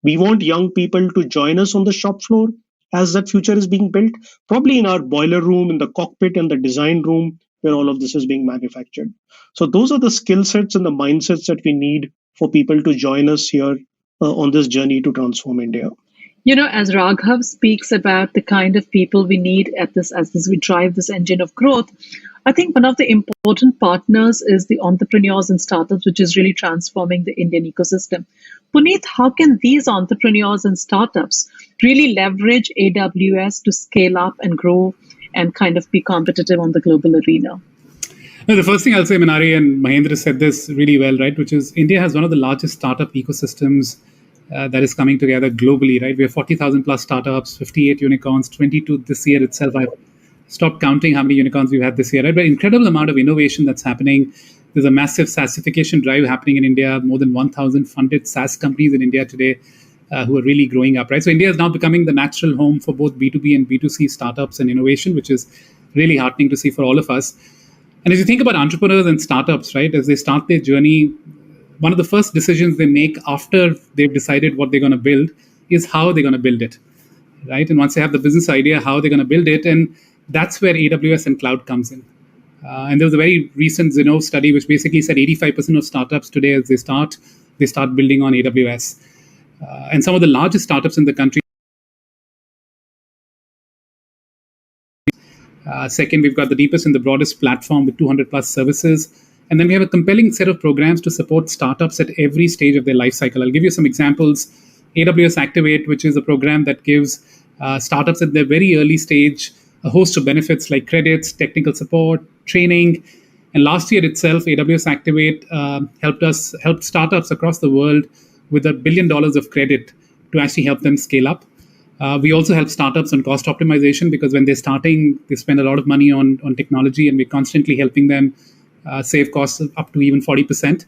E: We want young people to join us on the shop floor as that future is being built, probably in our boiler room, in the cockpit, and the design room where all of this is being manufactured. So those are the skill sets and the mindsets that we need for people to join us here on this journey to transform India.
D: As Raghav speaks about the kind of people we need as we drive this engine of growth, I think one of the important partners is the entrepreneurs and startups, which is really transforming the Indian ecosystem. Puneet, how can these entrepreneurs and startups really leverage AWS to scale up and grow and kind of be competitive on the global arena?
F: No, the first thing I'll say, Minari and Mahendra said this really well, right? Which is India has one of the largest startup ecosystems that is coming together globally, right? We have 40,000 plus startups, 58 unicorns, 22 this year itself. I've stopped counting how many unicorns we've had this year, right? But incredible amount of innovation that's happening. There's a massive SaaSification drive happening in India, more than 1,000 funded SaaS companies in India today who are really growing up, right? So India is now becoming the natural home for both B2B and B2C startups and innovation, which is really heartening to see for all of us. And as you think about entrepreneurs and startups, right, as they start their journey, one of the first decisions they make after they've decided what they're going to build is how they're going to build it, right? And once they have the business idea, how they're going to build it, and that's where AWS and cloud comes in. And there was a very recent Zinnov study which basically said 85% of startups today, as they start building on AWS. And some of the largest startups in the country. Second, we've got the deepest and the broadest platform with 200 plus services. And then we have a compelling set of programs to support startups at every stage of their life cycle. I'll give you some examples. AWS Activate, which is a program that gives startups at their very early stage a host of benefits like credits, technical support, training. And last year itself, AWS Activate helped startups across the world with $1 billion of credit to actually help them scale up. We also help startups on cost optimization, because when they're starting, they spend a lot of money on technology, and we're constantly helping them save costs up to even 40%.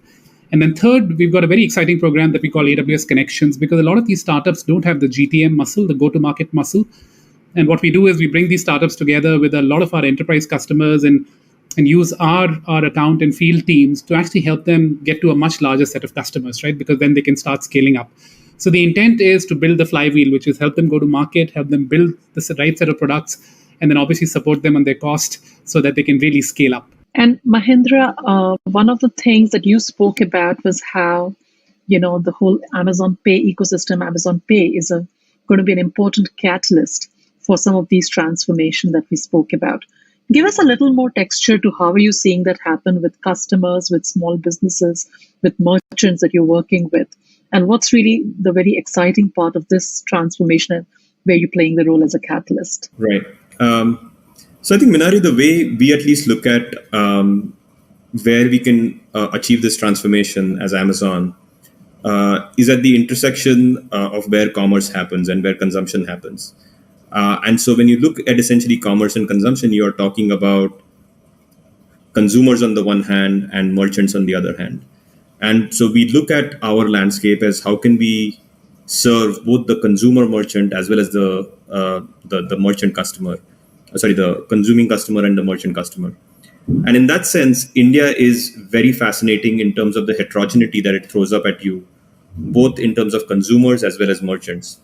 F: And then third, we've got a very exciting program that we call Aws Connections, because a lot of these startups don't have the GTM muscle, the go-to-market muscle. And what we do is we bring these startups together with a lot of our enterprise customers and use our account and field teams to actually help them get to a much larger set of customers, right? Because then they can start scaling up. So the intent is to build the flywheel, which is help them go to market, help them build the right set of products, and then obviously support them on their cost so that they can really scale up.
D: And Mahindra, one of the things that you spoke about was how, the whole Amazon Pay ecosystem, Amazon Pay is going to be an important catalyst for some of these transformation that we spoke about. Give us a little more texture to how are you seeing that happen with customers, with small businesses, with merchants that you're working with, and what's really the very exciting part of this transformation where you're playing the role as a catalyst?
G: Right. So I think, Minari, the way we at least look at where we can achieve this transformation as Amazon is at the intersection of where commerce happens and where consumption happens. And so when you look at essentially commerce and consumption, you are talking about consumers on the one hand and merchants on the other hand. And so we look at our landscape as how can we serve both the consumer merchant as well as the merchant customer, the consuming customer and the merchant customer. And in that sense, India is very fascinating in terms of the heterogeneity that it throws up at you, both in terms of consumers as well as merchants.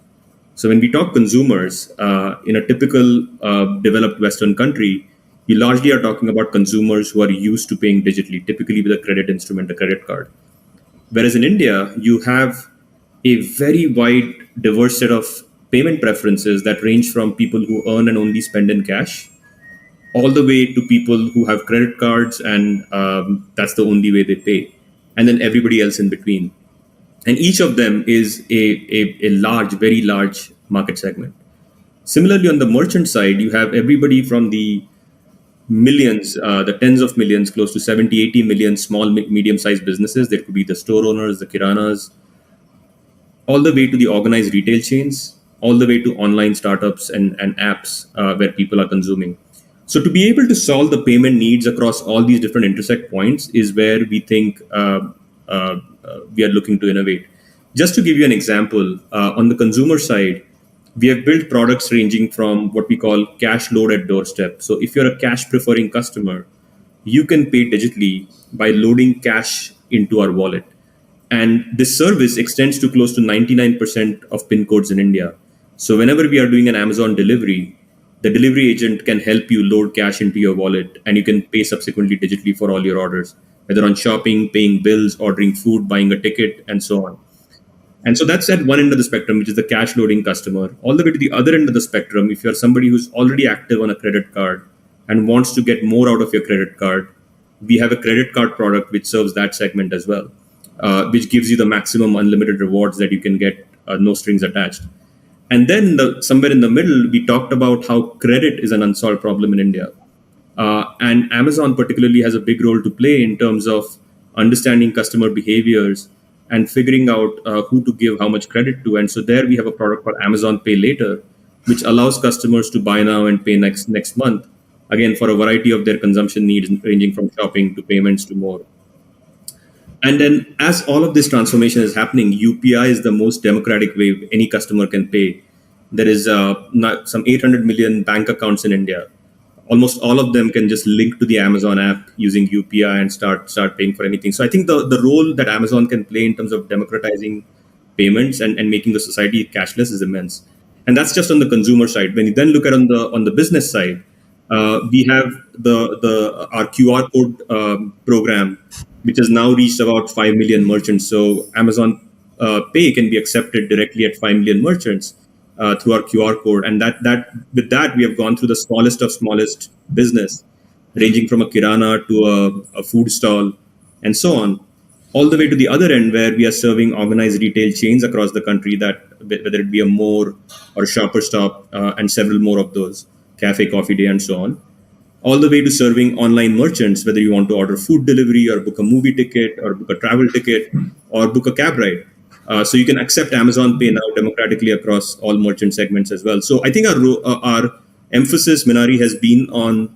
G: So when we talk consumers, in a typical developed Western country, you largely are talking about consumers who are used to paying digitally, typically with a credit instrument, a credit card. Whereas in India, you have a very wide, diverse set of payment preferences that range from people who earn and only spend in cash, all the way to people who have credit cards and that's the only way they pay, and then everybody else in between. And each of them is a large, very large market segment. Similarly, on the merchant side, you have everybody from the millions, the tens of millions, close to 70, 80 million small, medium-sized businesses. There could be the store owners, the kiranas, all the way to the organized retail chains, all the way to online startups and apps where people are consuming. So to be able to solve the payment needs across all these different intersect points is where we think we are looking to innovate. Just to give you an example, on the consumer side, we have built products ranging from what we call cash load at doorstep. So if you're a cash preferring customer, you can pay digitally by loading cash into our wallet. And this service extends to close to 99% of PIN codes in India. So whenever we are doing an Amazon delivery, the delivery agent can help you load cash into your wallet and you can pay subsequently digitally for all your orders, whether on shopping, paying bills, ordering food, buying a ticket, and so on. And so that's at one end of the spectrum, which is the cash loading customer. All the way to the other end of the spectrum, if you're somebody who's already active on a credit card and wants to get more out of your credit card, we have a credit card product which serves that segment as well, which gives you the maximum unlimited rewards that you can get, no strings attached. And then somewhere in the middle, we talked about how credit is an unsolved problem in India. And Amazon particularly has a big role to play in terms of understanding customer behaviors and figuring out who to give how much credit to. And so there we have a product called Amazon Pay Later, which allows customers to buy now and pay next month, again, for a variety of their consumption needs, ranging from shopping to payments to more. And then as all of this transformation is happening, UPI is the most democratic way any customer can pay. There is some 800 million bank accounts in India. Almost all of them can just link to the Amazon app using UPI and start paying for anything. So I think the role that Amazon can play in terms of democratizing payments and making the society cashless is immense. And that's just on the consumer side. When you then look at on the business side, we have our QR code program, which has now reached about 5 million merchants. So Amazon Pay can be accepted directly at 5 million merchants through our QR code. And with that, we have gone through the smallest of smallest business, ranging from a kirana to a food stall and so on, all the way to the other end where we are serving organized retail chains across the country, that whether it be a More or a Shopper Stop and several more of those, Cafe Coffee Day and so on, all the way to serving online merchants, whether you want to order food delivery or book a movie ticket or book a travel ticket or book a cab ride. So you can accept Amazon Pay now democratically across all merchant segments as well. So I think our emphasis, Minari, has been on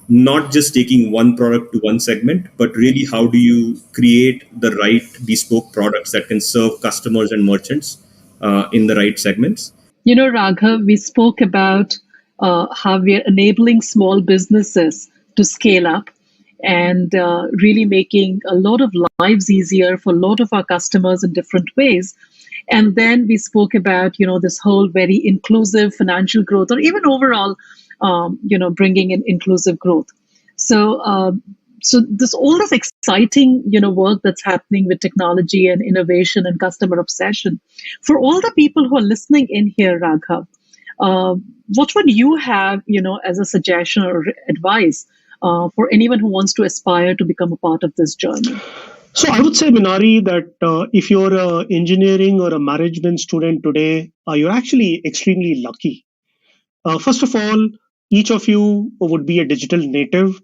G: not just taking one product to one segment, but really how do you create the right bespoke products that can serve customers and merchants in the right segments.
D: Raghav, we spoke about how we are enabling small businesses to scale up and really making a lot of lives easier for a lot of our customers in different ways. And then we spoke about, this whole very inclusive financial growth, or even overall bringing in inclusive growth. So this all this exciting, work that's happening with technology and innovation and customer obsession. For all the people who are listening in here, Raghav, what would you have, as a suggestion or advice for anyone who wants to aspire to become a part of this journey?
E: So I would say, Minari, that if you're an engineering or a management student today, you're actually extremely lucky. First of all, each of you would be a digital native,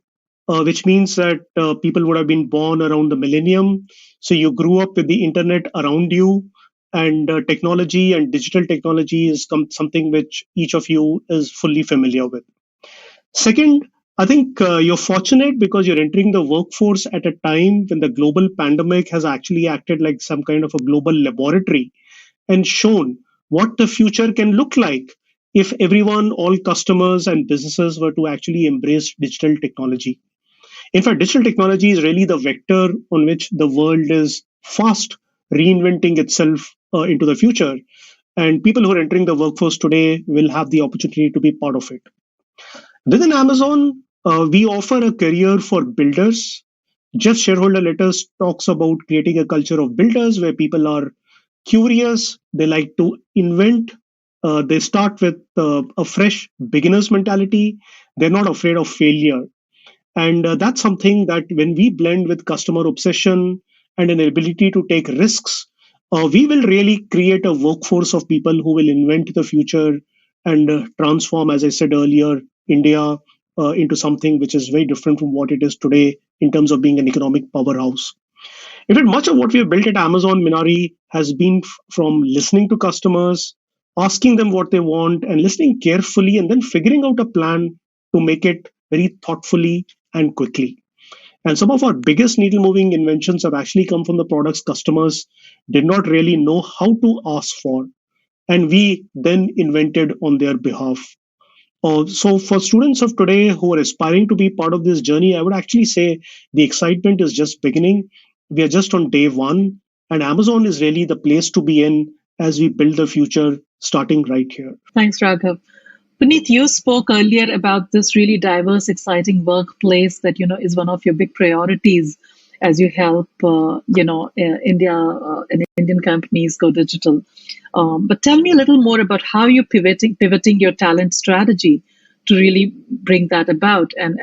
E: which means that people would have been born around the millennium. So you grew up with the internet around you, and technology and digital technology is something which each of you is fully familiar with. Second, I think you're fortunate because you're entering the workforce at a time when the global pandemic has actually acted like some kind of a global laboratory and shown what the future can look like if everyone, all customers and businesses were to actually embrace digital technology. In fact, digital technology is really the vector on which the world is fast reinventing itself into the future. And people who are entering the workforce today will have the opportunity to be part of it. Within Amazon, we offer a career for builders. Just shareholder letters talks about creating a culture of builders where people are curious, they like to invent, they start with a fresh beginner's mentality, they're not afraid of failure. And that's something that when we blend with customer obsession and an ability to take risks, we will really create a workforce of people who will invent the future and transform, as I said earlier, India into something which is very different from what it is today in terms of being an economic powerhouse. In fact, much of what we have built at Amazon, Minari, has been from listening to customers, asking them what they want, and listening carefully, and then figuring out a plan to make it very thoughtfully and quickly. And some of our biggest needle moving inventions have actually come from the products customers did not really know how to ask for. And we then invented on their behalf. So for students of today who are aspiring to be part of this journey, I would actually say the excitement is just beginning. We are just on day one, and Amazon is really the place to be in as we build the future starting right here.
D: Thanks, Raghav. Puneet, you spoke earlier about this really diverse, exciting workplace that, is one of your big priorities as you help, India and Indian companies go digital. But tell me a little more about how you're pivoting your talent strategy to really bring that about and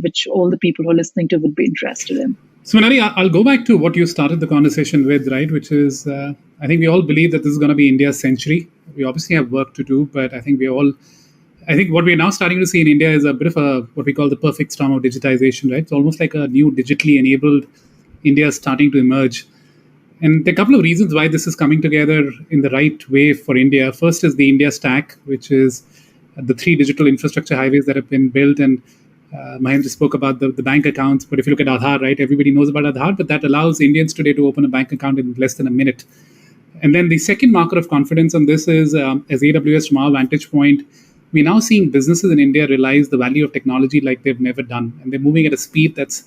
D: which all the people who are listening to would be interested in.
F: So, Minari, I'll go back to what you started the conversation with, right? Which is, I think we all believe that this is going to be India's century. We obviously have work to do, but I think what we're now starting to see in India is a bit of what we call the perfect storm of digitization, right? It's almost like a new digitally enabled India starting to emerge. And there are a couple of reasons why this is coming together in the right way for India. First is the India Stack, which is the 3 digital infrastructure highways that have been built. And Mahendra spoke about the bank accounts. But if you look at Aadhaar, right, everybody knows about Aadhaar, but that allows Indians today to open a bank account in less than a minute. And then the second marker of confidence on this is, as AWS from our vantage point, we're now seeing businesses in India realize the value of technology like they've never done. And they're moving at a speed that's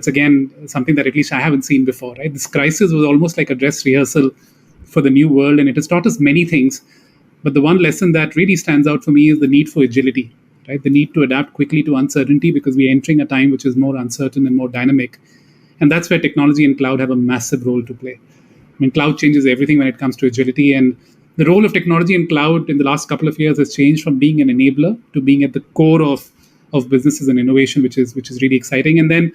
F: again something that at least I haven't seen before, right? This crisis was almost like a dress rehearsal for the new world, and it has taught us many things. But the one lesson that really stands out for me is the need for agility, right? The need to adapt quickly to uncertainty because we're entering a time which is more uncertain and more dynamic. And that's where technology and cloud have a massive role to play. I mean, cloud changes everything when it comes to agility, and the role of technology and cloud in the last couple of years has changed from being an enabler to being at the core of businesses and innovation, which is really exciting. And then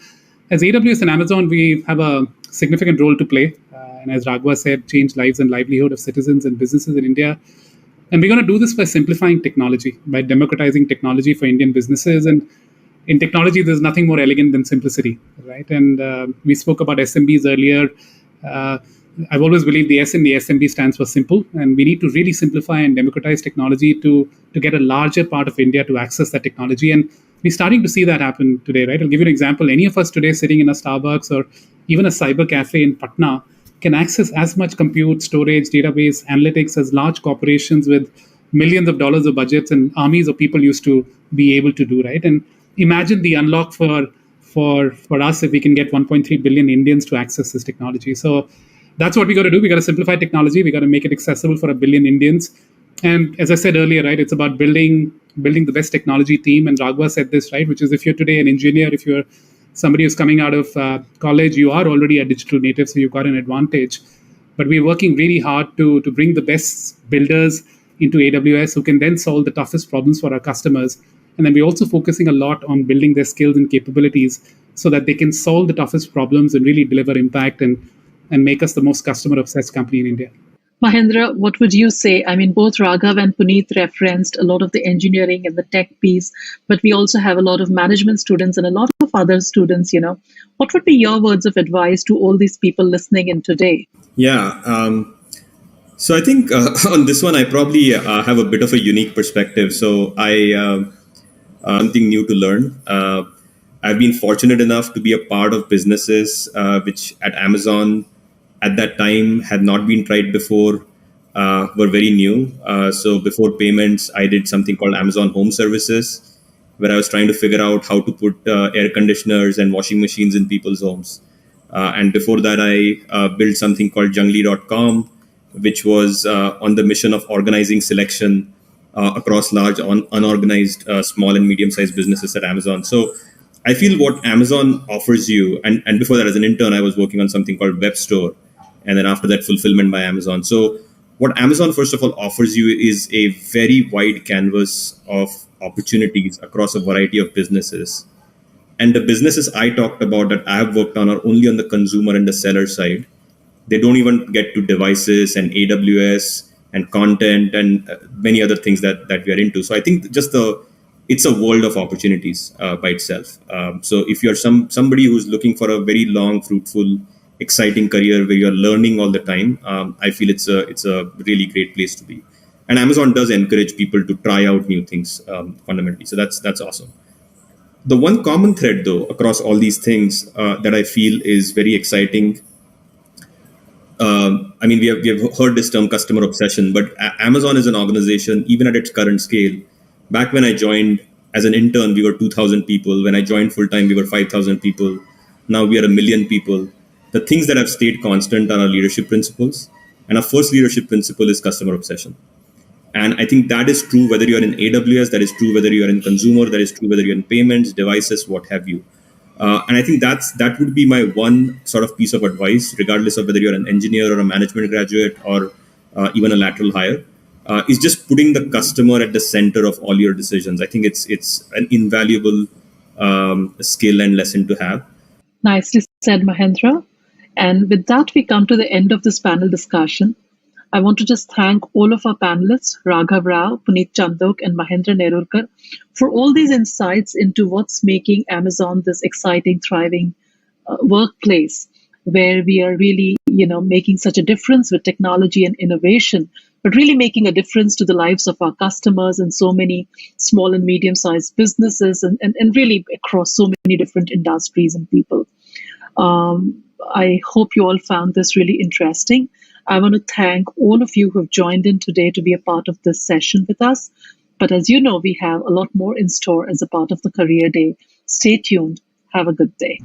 F: as AWS and Amazon, we have a significant role to play. And as Raghav said, change lives and livelihood of citizens and businesses in India. And we're going to do this by simplifying technology, by democratizing technology for Indian businesses. And in technology, there's nothing more elegant than simplicity, right? And we spoke about SMBs earlier. I've always believed the S in the SMB stands for simple, and we need to really simplify and democratize technology to get a larger part of India to access that technology. And we're starting to see that happen today, right? I'll give you an example. Any of us today sitting in a Starbucks or even a cyber cafe in Patna can access as much compute, storage, database, analytics as large corporations with millions of dollars of budgets and armies of people used to be able to do, right? And imagine the unlock for us if we can get 1.3 billion Indians to access this technology. So that's what we got to do. We got to simplify technology. We got to make it accessible for 1 billion Indians. And as I said earlier, right, it's about building building the best technology team. And Raghav said this, right, which is if you're today an engineer, if you're somebody who's coming out of college, you are already a digital native, so you've got an advantage. But we're working really hard to bring the best builders into AWS who can then solve the toughest problems for our customers. And then we're also focusing a lot on building their skills and capabilities so that they can solve the toughest problems and really deliver impact and make us the most customer-obsessed company in India.
D: Mahendra, what would you say? I mean, both Raghav and Puneet referenced a lot of the engineering and the tech piece, but we also have a lot of management students and a lot of other students, What would be your words of advice to all these people listening in today?
G: Yeah. So I think on this one, I probably have a bit of a unique perspective. So I something new to learn. I've been fortunate enough to be a part of businesses which at Amazon at that time had not been tried before, were very new. So before payments, I did something called Amazon Home Services, where I was trying to figure out how to put air conditioners and washing machines in people's homes. And before that, I built something called Jungly.com, which was on the mission of organizing selection across large unorganized small and medium-sized businesses at Amazon. So I feel what Amazon offers you, and before that as an intern, I was working on something called Web Store, and then after that, Fulfillment by Amazon. So what Amazon, first of all, offers you is a very wide canvas of opportunities across a variety of businesses. And the businesses I talked about that I have worked on are only on the consumer and the seller side. They don't even get to devices and AWS and content and many other things that we are into. So I think it's a world of opportunities by itself. So if you're somebody who's looking for a very long, fruitful, exciting career where you're learning all the time, I feel it's a really great place to be. And Amazon does encourage people to try out new things fundamentally. So that's awesome. The one common thread, though, across all these things that I feel is very exciting. We have heard this term customer obsession, but Amazon is an organization, even at its current scale. Back when I joined as an intern, we were 2,000 people. When I joined full-time, we were 5,000 people. Now we are 1 million people. The things that have stayed constant are our leadership principles. And our first leadership principle is customer obsession. And I think that is true whether you're in AWS, that is true whether you're in consumer, that is true whether you're in payments, devices, what have you. And I think that would be my one sort of piece of advice, regardless of whether you're an engineer or a management graduate or even a lateral hire, is just putting the customer at the center of all your decisions. I think it's an invaluable skill and lesson to have.
D: Nicely said, Mahendra. And with that, we come to the end of this panel discussion. I want to just thank all of our panelists, Raghav Rao, Puneet Chandok, and Mahendra Nerurkar, for all these insights into what's making Amazon this exciting, thriving workplace where we are really, making such a difference with technology and innovation, but really making a difference to the lives of our customers and so many small and medium-sized businesses and really across so many different industries and people. I hope you all found this really interesting. I want to thank all of you who have joined in today to be a part of this session with us. But as you know, we have a lot more in store as a part of the Career Day. Stay tuned. Have a good day.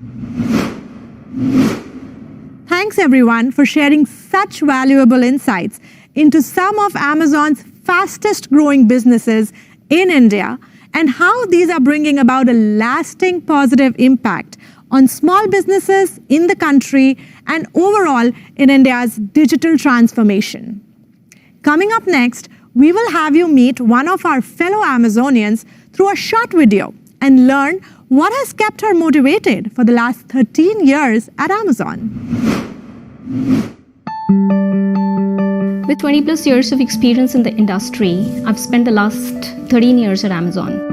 C: Thanks everyone for sharing such valuable insights into some of Amazon's fastest growing businesses in India and how these are bringing about a lasting positive impact on small businesses in the country and overall in India's digital transformation. Coming up next, we will have you meet one of our fellow Amazonians through a short video and learn what has kept her motivated for the last 13 years at Amazon.
H: With 20 plus years of experience in the industry, I've spent the last 13 years at Amazon.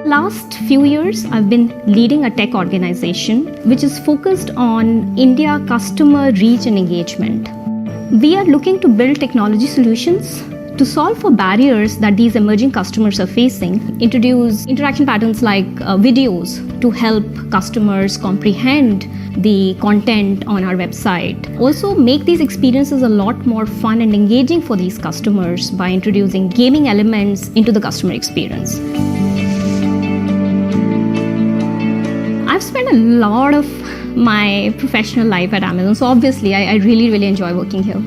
H: Last few years, I've been leading a tech organization which is focused on India customer reach and engagement. We are looking to build technology solutions to solve for barriers that these emerging customers are facing, introduce interaction patterns like videos to help customers comprehend the content on our website. Also make these experiences a lot more fun and engaging for these customers by introducing gaming elements into the customer experience. I've spent a lot of my professional life at Amazon, so obviously I really enjoy working here.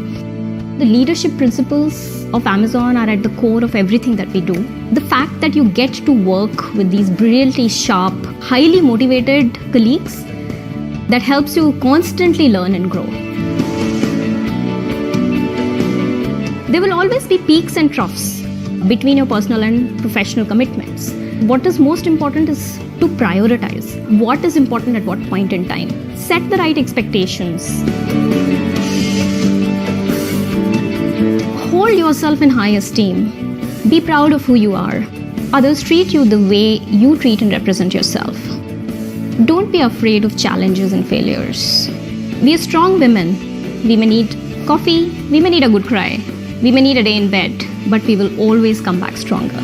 H: The leadership principles of Amazon are at the core of everything that we do. The fact that you get to work with these brilliantly sharp, highly motivated colleagues that helps you constantly learn and grow. There will always be peaks and troughs between your personal and professional commitments. What is most important is to prioritize what is important at what point in time. Set the right expectations. Hold yourself in high esteem. Be proud of who you are. Others treat you the way you treat and represent yourself. Don't be afraid of challenges and failures. We are strong women. We may need coffee, we may need a good cry, we may need a day in bed, but we will always come back stronger.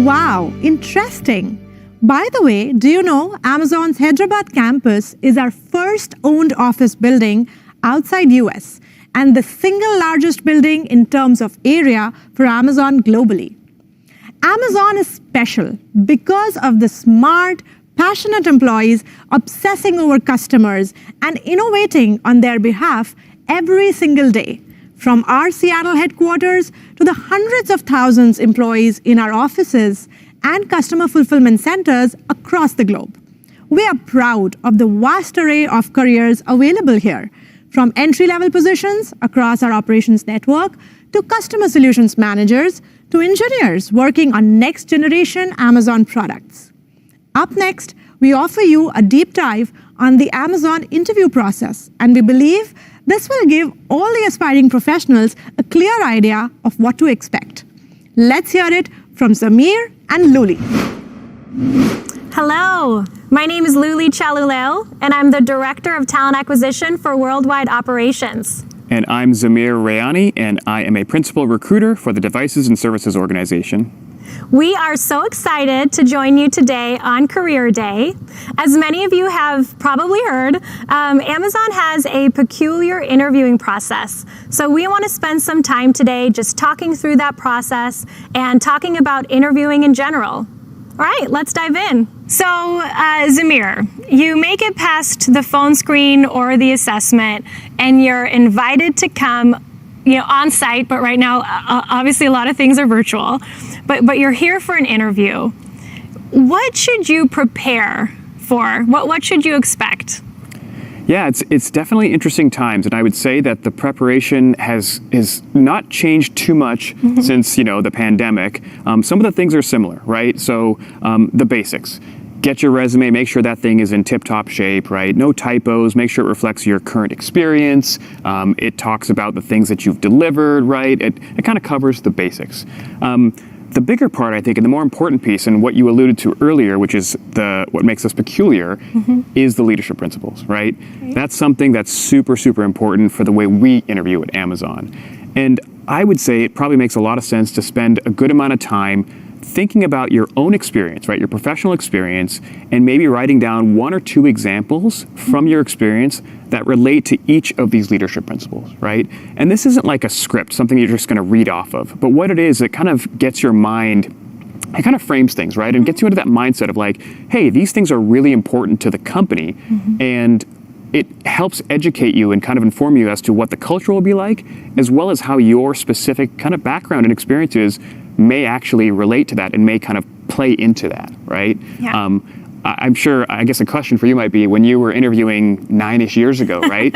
C: Wow, interesting. By the way, do you know Amazon's Hyderabad campus is our first owned office building outside US and the single largest building in terms of area for Amazon globally. Amazon is special because of the smart, passionate employees obsessing over customers and innovating on their behalf every single day. From our Seattle headquarters to the hundreds of thousands of employees in our offices and customer fulfillment centers across the globe. We are proud of the vast array of careers available here, from entry-level positions across our operations network to customer solutions managers to engineers working on next-generation Amazon products. Up next, we offer you a deep dive on the Amazon interview process, and we believe this will give all the aspiring professionals a clear idea of what to expect. Let's hear it from Zamir and Luli.
I: Hello, my name is Luli Chaluleo, and I'm the Director of Talent Acquisition for Worldwide Operations.
J: And I'm Zamir Rayani, and I am a Principal Recruiter for the Devices and Services Organization.
I: We are so excited to join you today on Career Day. As many of you have probably heard, Amazon has a peculiar interviewing process. So we want to spend some time today just talking through that process and talking about interviewing in general. All right, let's dive in. So, Zamir, you make it past the phone screen or the assessment, and you're invited to come on site, but right now, obviously a lot of things are virtual, but you're here for an interview. What should you prepare for? What should you expect?
J: Yeah, it's definitely interesting times, and I would say that the preparation has not changed too much since the pandemic. Some of the things are similar, right? So the basics. Get your resume, make sure that thing is in tip-top shape, right? No typos, make sure it reflects your current experience. It talks about the things that you've delivered, right? It kind of covers the basics. The bigger part, I think, and the more important piece, and what you alluded to earlier, which is what makes us peculiar, is the leadership principles, right? That's something that's super, super important for the way we interview at Amazon. And I would say it probably makes a lot of sense to spend a good amount of time thinking about your own experience, right? Your professional experience, and maybe writing down one or two examples from your experience that relate to each of these leadership principles, right? And this isn't like a script, something you're just going to read off of. But what it is, it kind of gets your mind, it kind of frames things, right? And gets you into that mindset of like, hey, these things are really important to the company. And it helps educate you and kind of inform you as to what the culture will be like, as well as how your specific kind of background and experiences may actually relate to that and may kind of play into that, right?
I: Yeah.
J: I'm sure, I guess a question for you might be, when you were interviewing 9-ish years ago, right?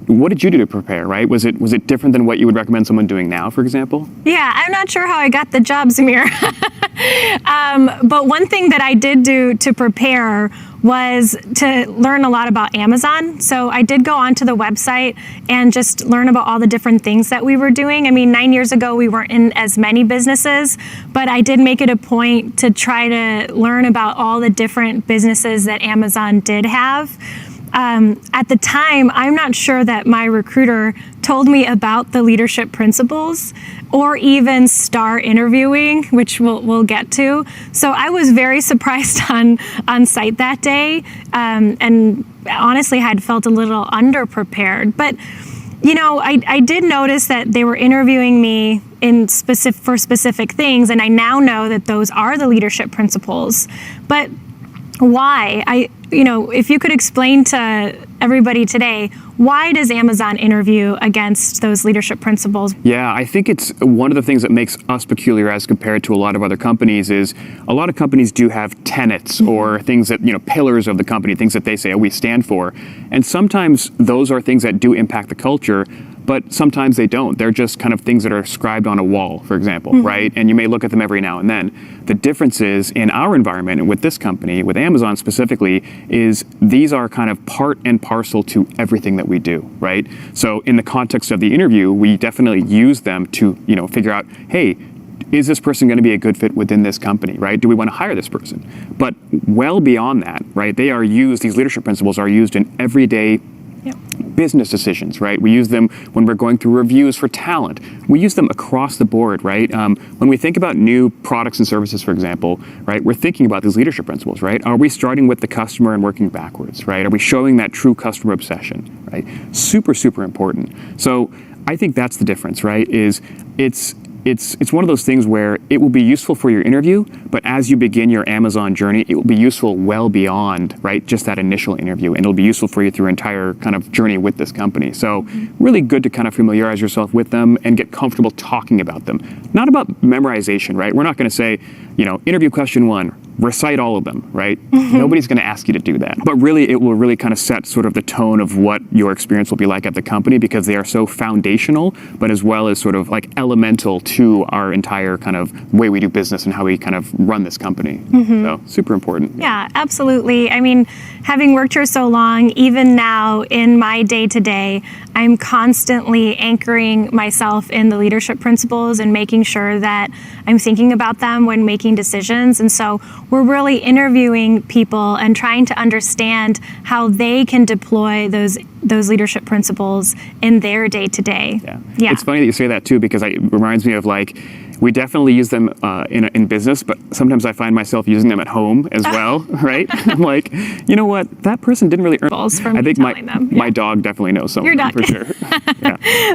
J: What did you do to prepare, right? Was it different than what you would recommend someone doing now, for example?
I: Yeah, I'm not sure how I got the job, Zamir. But one thing that I did do to prepare was to learn a lot about Amazon. So I did go onto the website and just learn about all the different things that we were doing. I mean, 9 years ago, we weren't in as many businesses, but I did make it a point to try to learn about all the different businesses that Amazon did have. At the time, I'm not sure that my recruiter told me about the leadership principles or even STAR interviewing, which we'll get to. So I was very surprised on site that day, and honestly had felt a little underprepared. But I did notice that they were interviewing me for specific things, and I now know that those are the leadership principles. But why? If you could explain to everybody today, Why does Amazon interview against those leadership principles?
J: Yeah, I think it's one of the things that makes us peculiar as compared to a lot of other companies is a lot of companies do have tenets or things that, pillars of the company, things that they say we stand for. And sometimes those are things that do impact the culture, but sometimes they don't. They're just kind of things that are scribed on a wall, for example, right? And you may look at them every now and then. The difference is in our environment and with this company, with Amazon specifically, is these are kind of part and parcel to everything that we do, right? So in the context of the interview, we definitely use them to, figure out, hey, is this person going to be a good fit within this company, right? Do we want to hire this person? But well beyond that, right? These leadership principles are used in everyday business decisions, right? We use them when we're going through reviews for talent. We use them across the board, right? When we think about new products and services, for example, right, we're thinking about these leadership principles, right? Are we starting with the customer and working backwards, right? Are we showing that true customer obsession, right? Super, super important. So I think that's the difference, right? It's one of those things where it will be useful for your interview, but as you begin your Amazon journey, it will be useful well beyond, right, just that initial interview, and it'll be useful for you through your entire kind of journey with this company. So really good to kind of familiarize yourself with them and get comfortable talking about them. Not about memorization, right? We're not going to say, interview question 1, recite all of them, right? Nobody's going to ask you to do that. But really, it will really kind of set sort of the tone of what your experience will be like at the company because they are so foundational, but as well as sort of like elemental to our entire kind of way we do business and how we kind of run this company. So super important.
I: Yeah, absolutely. I mean, having worked here so long, even now in my day-to-day, I'm constantly anchoring myself in the leadership principles and making sure that I'm thinking about them when making decisions. And so we're really interviewing people and trying to understand how they can deploy those leadership principles in their day-to-day.
J: Yeah. It's funny that you say that too, because it reminds me of we definitely use them in business, but sometimes I find myself using them at home as well, right? I'm like, you know what? That person didn't really earn.
I: I think
J: my dog definitely knows some of them for sure.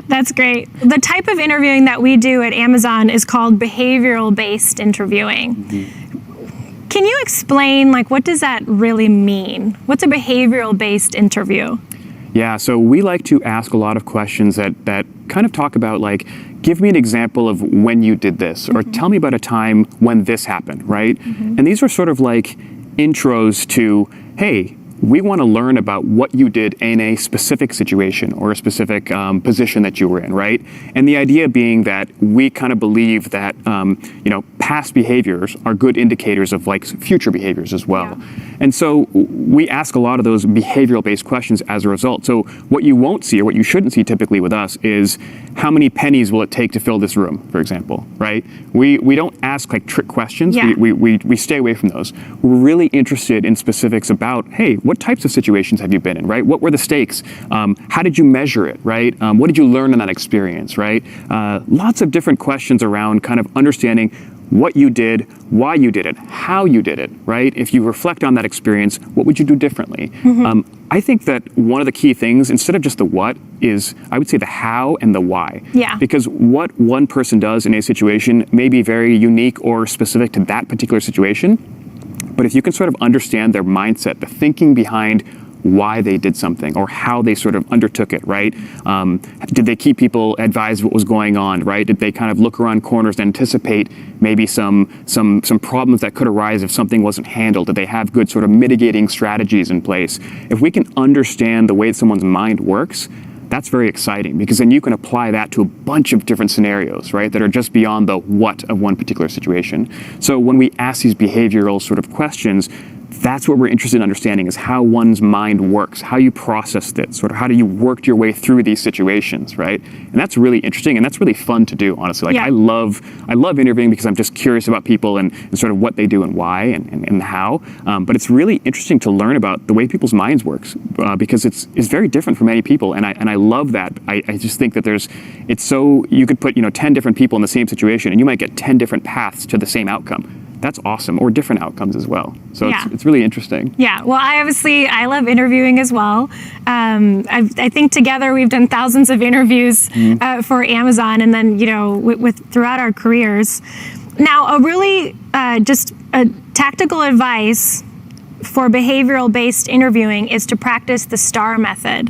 I: That's great. The type of interviewing that we do at Amazon is called behavioral-based interviewing. Can you explain, what does that really mean? What's a behavioral-based interview?
J: Yeah, so we like to ask a lot of questions that kind of talk about give me an example of when you did this, or tell me about a time when this happened, right? And these are sort of like intros to, hey, we want to learn about what you did in a specific situation or a specific position that you were in, right? And the idea being that we kind of believe that, past behaviors are good indicators of future behaviors as well. Yeah. And so we ask a lot of those behavioral-based questions as a result. So what you won't see or what you shouldn't see typically with us is how many pennies will it take to fill this room, for example, right? We don't ask trick questions.
I: Yeah.
J: We stay away from those. We're really interested in specifics about, hey, what types of situations have you been in, right? What were the stakes? How did you measure it, right? What did you learn in that experience, right? Lots of different questions around kind of understanding what you did, why you did it, how you did it, right? If you reflect on that experience, what would you do differently? I think that one of the key things, instead of just the what, is I would say the how and the why.
I: Yeah.
J: Because what one person does in a situation may be very unique or specific to that particular situation. But if you can sort of understand their mindset, the thinking behind why they did something or how they sort of undertook it, right? Did they keep people advised of what was going on, right? Did they kind of look around corners and anticipate maybe some problems that could arise if something wasn't handled? Did they have good sort of mitigating strategies in place? If we can understand the way that someone's mind works, that's very exciting because then you can apply that to a bunch of different scenarios, right, that are just beyond the what of one particular situation. So when we ask these behavioral sort of questions, that's what we're interested in understanding is how one's mind works, how you processed it, sort of how do you work your way through these situations, right? And that's really interesting and that's really fun to do, honestly. I love interviewing because I'm just curious about people and sort of what they do and why and how. But it's really interesting to learn about the way people's minds works because it's very different for many people. And I love that. I just think that you could put 10 different people in the same situation and you might get 10 different paths to the same outcome. That's awesome, or different outcomes as well. So it's really interesting.
I: Yeah, well, I love interviewing as well. I think together we've done thousands of interviews for Amazon, and then with throughout our careers. Now, a really just a tactical advice for behavioral-based interviewing is to practice the STAR method.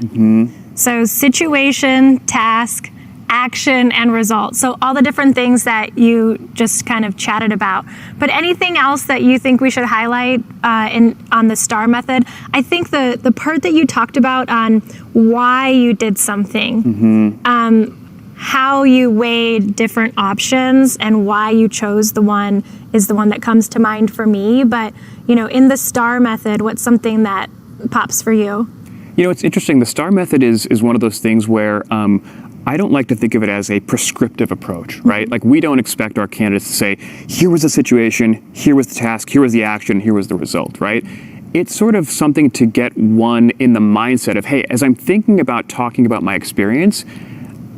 I: So situation, task, action, and result. So all the different things that you just kind of chatted about. But anything else that you think we should highlight on the STAR method? I think the part that you talked about on why you did something, how you weighed different options and why you chose the one is the one that comes to mind for me. But, in the STAR method, what's something that pops for you?
J: It's interesting. The STAR method is one of those things where I don't like to think of it as a prescriptive approach, right? Like, we don't expect our candidates to say, here was the situation, here was the task, here was the action, here was the result, right? It's sort of something to get one in the mindset of, hey, as I'm thinking about talking about my experience,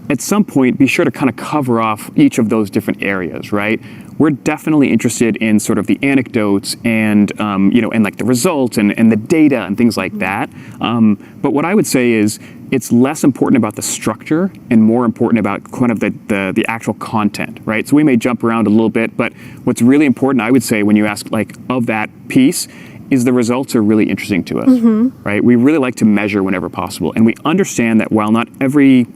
J: at some point, be sure to kind of cover off each of those different areas, right? We're definitely interested in sort of the anecdotes and, and like the results and the data and things like that. But what I would say is it's less important about the structure and more important about kind of the actual content, right? So we may jump around a little bit, but what's really important, I would say, when you ask like of that piece, is the results are really interesting to us, right? We really like to measure whenever possible. And we understand that while not every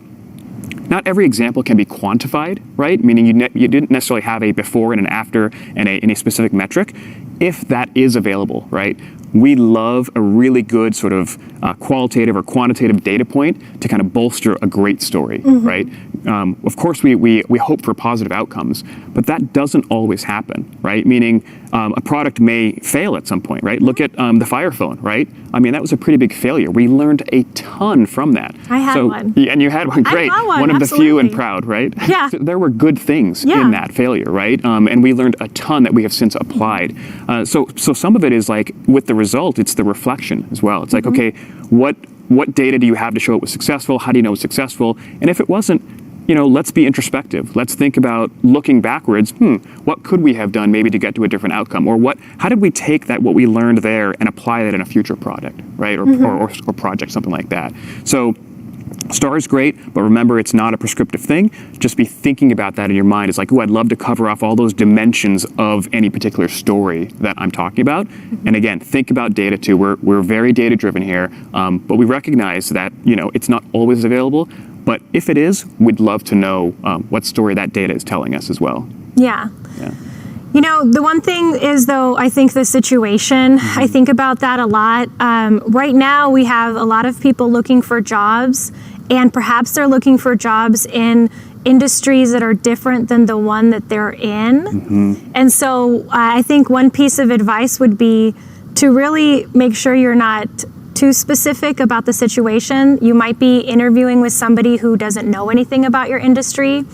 J: example can be quantified, right? Meaning you didn't necessarily have a before and an after and a specific metric. If that is available, right? We love a really good sort of qualitative or quantitative data point to kind of bolster a great story, right? Of course, we hope for positive outcomes, but that doesn't always happen, right? Meaning a product may fail at some point, right? Look at the Fire Phone, right? I mean, that was a pretty big failure. We learned a ton from that.
I: I had one.
J: Yeah, and you had one, great.
I: I had one,
J: of the
I: absolutely.
J: few and proud, right?
I: Yeah.
J: So there were good things in that failure, right? And we learned a ton that we have since applied. So some of it is like with the result, it's the reflection as well. It's like, okay, what data do you have to show it was successful? How do you know it's successful? And if it wasn't, let's be introspective. Let's think about looking backwards. What could we have done maybe to get to a different outcome? Or how did we take what we learned there and apply that in a future product, right? Or project, something like that. So STAR is great, but remember, it's not a prescriptive thing. Just be thinking about that in your mind. It's like, I'd love to cover off all those dimensions of any particular story that I'm talking about. And again, think about data too. We're very data driven here, but we recognize that, it's not always available. But if it is, we'd love to know what story that data is telling us as well.
I: Yeah. The one thing is, though, I think the situation, I think about that a lot. Right now, we have a lot of people looking for jobs, and perhaps they're looking for jobs in industries that are different than the one that they're in. And so I think one piece of advice would be to really make sure you're not too specific about the situation. You might be interviewing with somebody who doesn't know anything about your industry.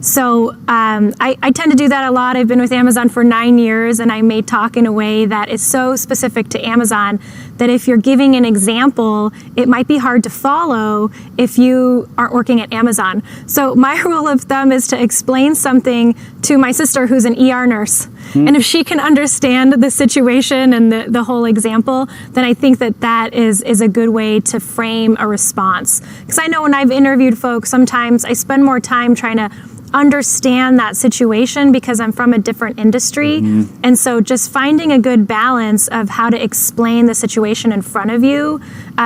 I: So I tend to do that a lot. I've been with Amazon for 9 years, and I may talk in a way that is so specific to Amazon that if you're giving an example, it might be hard to follow if you aren't working at Amazon. So my rule of thumb is to explain something to my sister who's an ER nurse. And if she can understand the situation and the whole example, then I think that is a good way to frame a response. Because I know when I've interviewed folks, sometimes I spend more time trying to understand that situation because I'm from a different industry. And so just finding a good balance of how to explain the situation in front of you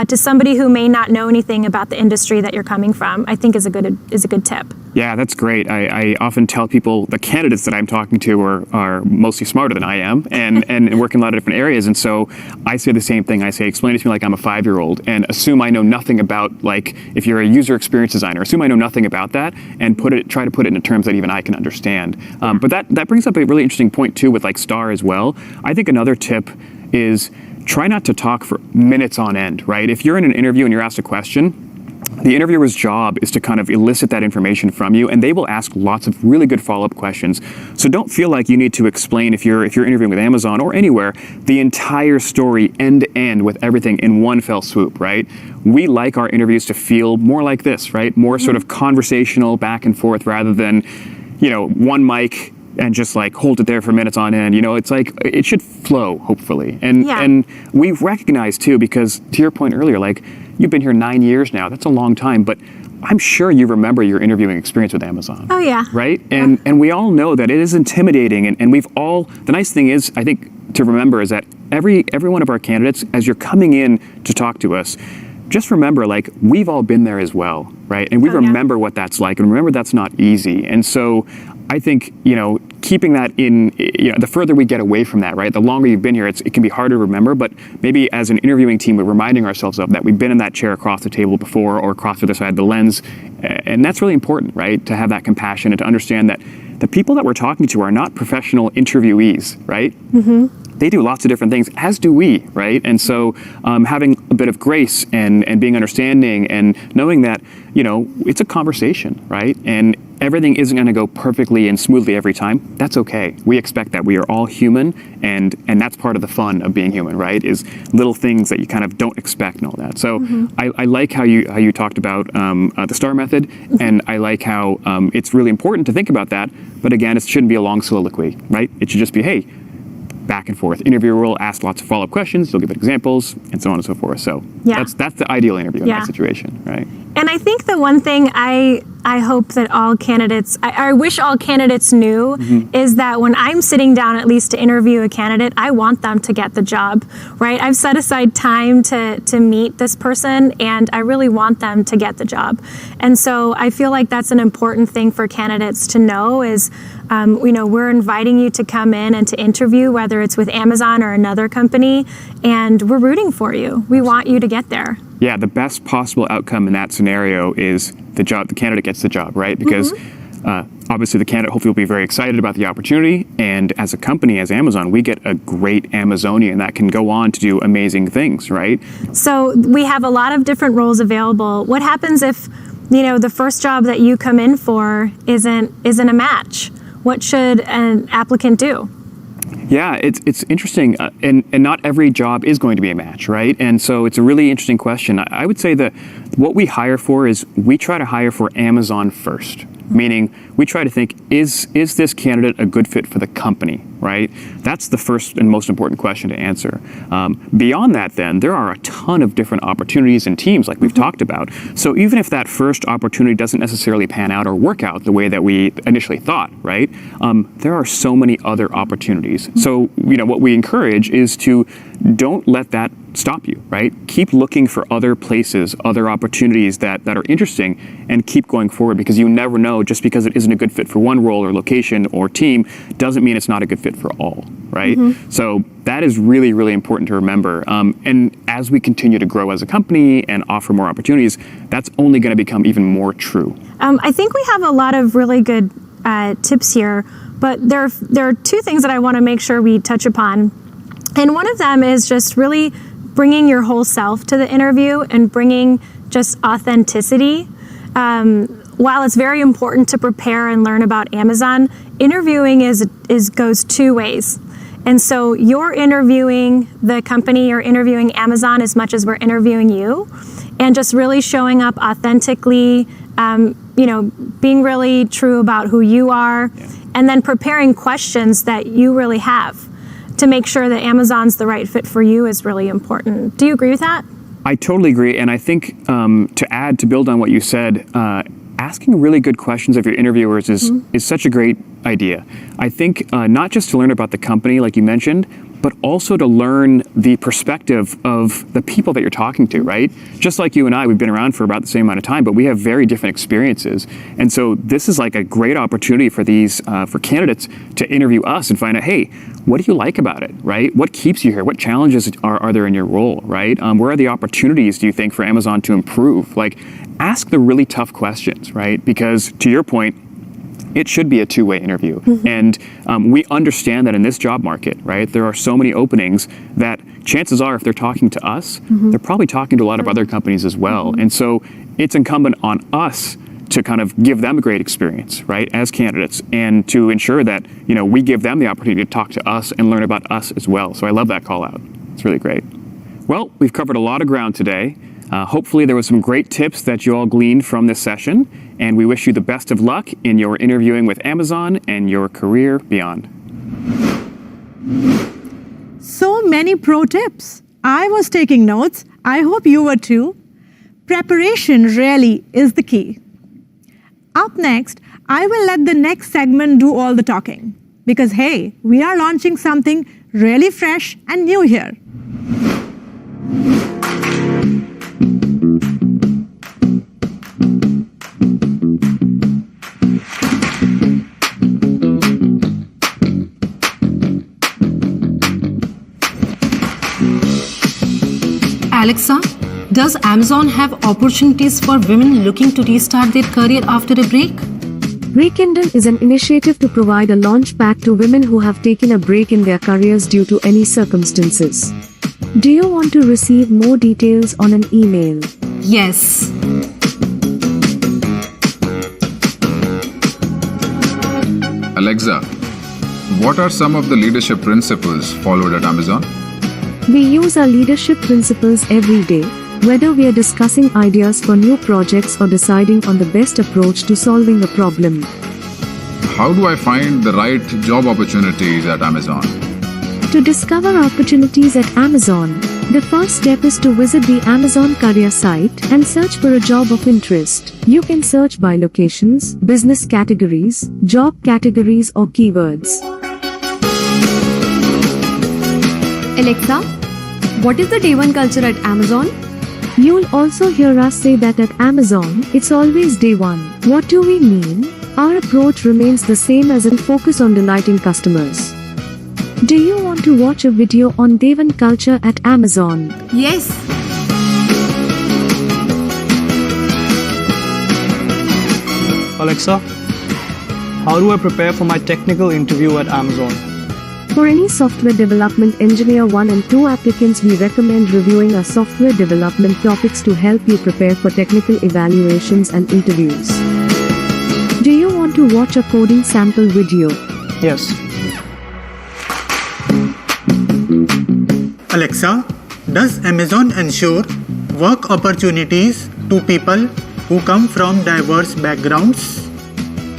I: to somebody who may not know anything about the industry that you're coming from, I think is a good tip.
J: Yeah, that's great. I often tell people the candidates that I'm talking to are mostly smarter than I am and work in a lot of different areas. And so I say the same thing. I say, explain it to me like I'm a 5-year-old and assume I know nothing about, like, if you're a user experience designer, assume I know nothing about that and try to put it in terms that even I can understand. But that brings up a really interesting point too with like STAR as well. I think another tip is try not to talk for minutes on end, right? If you're in an interview and you're asked a question, the interviewer's job is to kind of elicit that information from you, and they will ask lots of really good follow-up questions. So don't feel like you need to explain, if you're interviewing with Amazon or anywhere, the entire story end to end with everything in one fell swoop, right? We like our interviews to feel more like this, right? More sort of conversational back and forth rather than, one mic and just like hold it there for minutes on end. It's like it should flow, hopefully. And we recognize too, because to your point earlier, like, you've been here 9 years now. That's a long time, but I'm sure you remember your interviewing experience with Amazon.
I: Oh yeah.
J: Right? And we all know that it is intimidating, and the nice thing is, I think, to remember is that every one of our candidates, as you're coming in to talk to us, just remember, like, we've all been there as well, right? And we remember what that's like, and remember that's not easy. And so I think, keeping that in, the further we get away from that, right? The longer you've been here, it can be harder to remember, but maybe as an interviewing team, we're reminding ourselves of that we've been in that chair across the table before or across the other side of the lens. And that's really important, right? To have that compassion and to understand that the people that we're talking to are not professional interviewees, right? They do lots of different things, as do we, right? And so having a bit of grace and being understanding and knowing that, it's a conversation, right? And everything isn't going to go perfectly and smoothly every time. That's okay. We expect that. We are all human, and that's part of the fun of being human, right? Is little things that you kind of don't expect and all that. So I like how you talked about the STAR method, and I like how it's really important to think about that. But again, it shouldn't be a long soliloquy, right? It should just be, hey, back and forth. Interviewer will ask lots of follow-up questions, you'll give examples, and so on and so forth. So that's the ideal interview in that situation, right?
I: And I think the one thing I hope that all candidates, I wish all candidates knew is that when I'm sitting down at least to interview a candidate, I want them to get the job, right? I've set aside time to meet this person, and I really want them to get the job. And so I feel like that's an important thing for candidates to know is, we're inviting you to come in and to interview, whether it's with Amazon or another company, and we're rooting for you. We want you to get there.
J: Yeah, the best possible outcome in that scenario is the candidate gets the job, right? Because obviously the candidate hopefully will be very excited about the opportunity, and as a company, as Amazon, we get a great Amazonian that can go on to do amazing things, right?
I: So we have a lot of different roles available. What happens if, the first job that you come in for isn't a match? What should an applicant do?
J: Yeah, it's interesting, and not every job is going to be a match, right? And so it's a really interesting question. I would say that what we hire for is we try to hire for Amazon first, meaning we try to think, is this candidate a good fit for the company, right? That's the first and most important question to answer. Beyond that, then, there are a ton of different opportunities and teams like we've talked about. So even if that first opportunity doesn't necessarily pan out or work out the way that we initially thought, right? There are so many other opportunities. So, what we encourage is to don't let that stop you, right? Keep looking for other places, other opportunities that are interesting, and keep going forward, because you never know, just because it isn't a good fit for one role or location or team doesn't mean it's not a good fit for all, right? So that is really, really important to remember. And as we continue to grow as a company and offer more opportunities, that's only going to become even more true.
I: I think we have a lot of really good tips here, but there are two things that I want to make sure we touch upon. And one of them is just really bringing your whole self to the interview and bringing just authenticity. While it's very important to prepare and learn about Amazon, interviewing goes two ways. And so you're interviewing the company, you're interviewing Amazon as much as we're interviewing you, and just really showing up authentically, being really true about who you are, and then preparing questions that you really have to make sure that Amazon's the right fit for you is really important. Do you agree with that?
J: I totally agree. And I think to build on what you said, asking really good questions of your interviewers is such a great idea. I think not just to learn about the company, like you mentioned, but also to learn the perspective of the people that you're talking to, right? Just like you and I, we've been around for about the same amount of time, but we have very different experiences. And so this is like a great opportunity for for candidates to interview us and find out, hey, what do you like about it, right? What keeps you here? What challenges are there in your role, right? Where are the opportunities, do you think, for Amazon to improve? Like, ask the really tough questions, right? Because to your point, it should be a two-way interview. And we understand that in this job market, right, there are so many openings that chances are if they're talking to us, they're probably talking to a lot of other companies as well. And so it's incumbent on us to kind of give them a great experience, right, as candidates, and to ensure that, we give them the opportunity to talk to us and learn about us as well. So I love that call out. It's really great. Well, we've covered a lot of ground today. Hopefully there were some great tips that you all gleaned from this session, and we wish you the best of luck in your interviewing with Amazon and your career beyond.
C: So many pro tips. I was taking notes. I hope you were too. Preparation really is the key. Up next, I will let the next segment do all the talking, because hey, we are launching something really fresh and new here.
K: Alexa, does Amazon have opportunities for women looking to restart their career after a break?
L: Rekindle is an initiative to provide a launch pad to women who have taken a break in their careers due to any circumstances. Do you want to receive more details on an email?
K: Yes.
M: Alexa, what are some of the leadership principles followed at Amazon?
L: We use our leadership principles every day, whether we are discussing ideas for new projects or deciding on the best approach to solving a problem.
M: How do I find the right job opportunities at Amazon?
L: To discover opportunities at Amazon, the first step is to visit the Amazon career site and search for a job of interest. You can search by locations, business categories, job categories, or keywords.
N: Alexa, what is the day one culture at Amazon?
L: You'll also hear us say that at Amazon, it's always day one. What do we mean? Our approach remains the same as in focus on delighting customers. Do you want to watch a video on day one culture at Amazon?
N: Yes.
O: Alexa, how do I prepare for my technical interview at Amazon?
L: For any software development engineer 1 and 2 applicants, we recommend reviewing our software development topics to help you prepare for technical evaluations and interviews. Do you want to watch a coding sample video?
O: Yes.
P: Alexa, does Amazon ensure work opportunities to people who come from diverse backgrounds?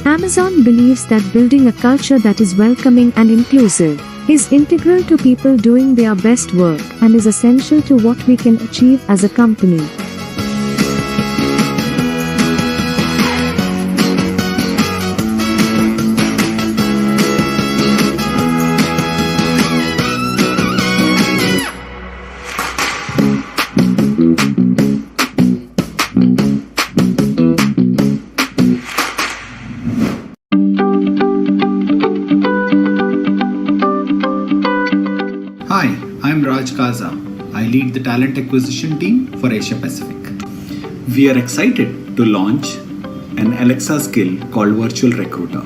L: Amazon believes that building a culture that is welcoming and inclusive is integral to people doing their best work and is essential to what we can achieve as a company.
Q: I lead the talent acquisition team for Asia Pacific. We are excited to launch an Alexa skill called Virtual Recruiter.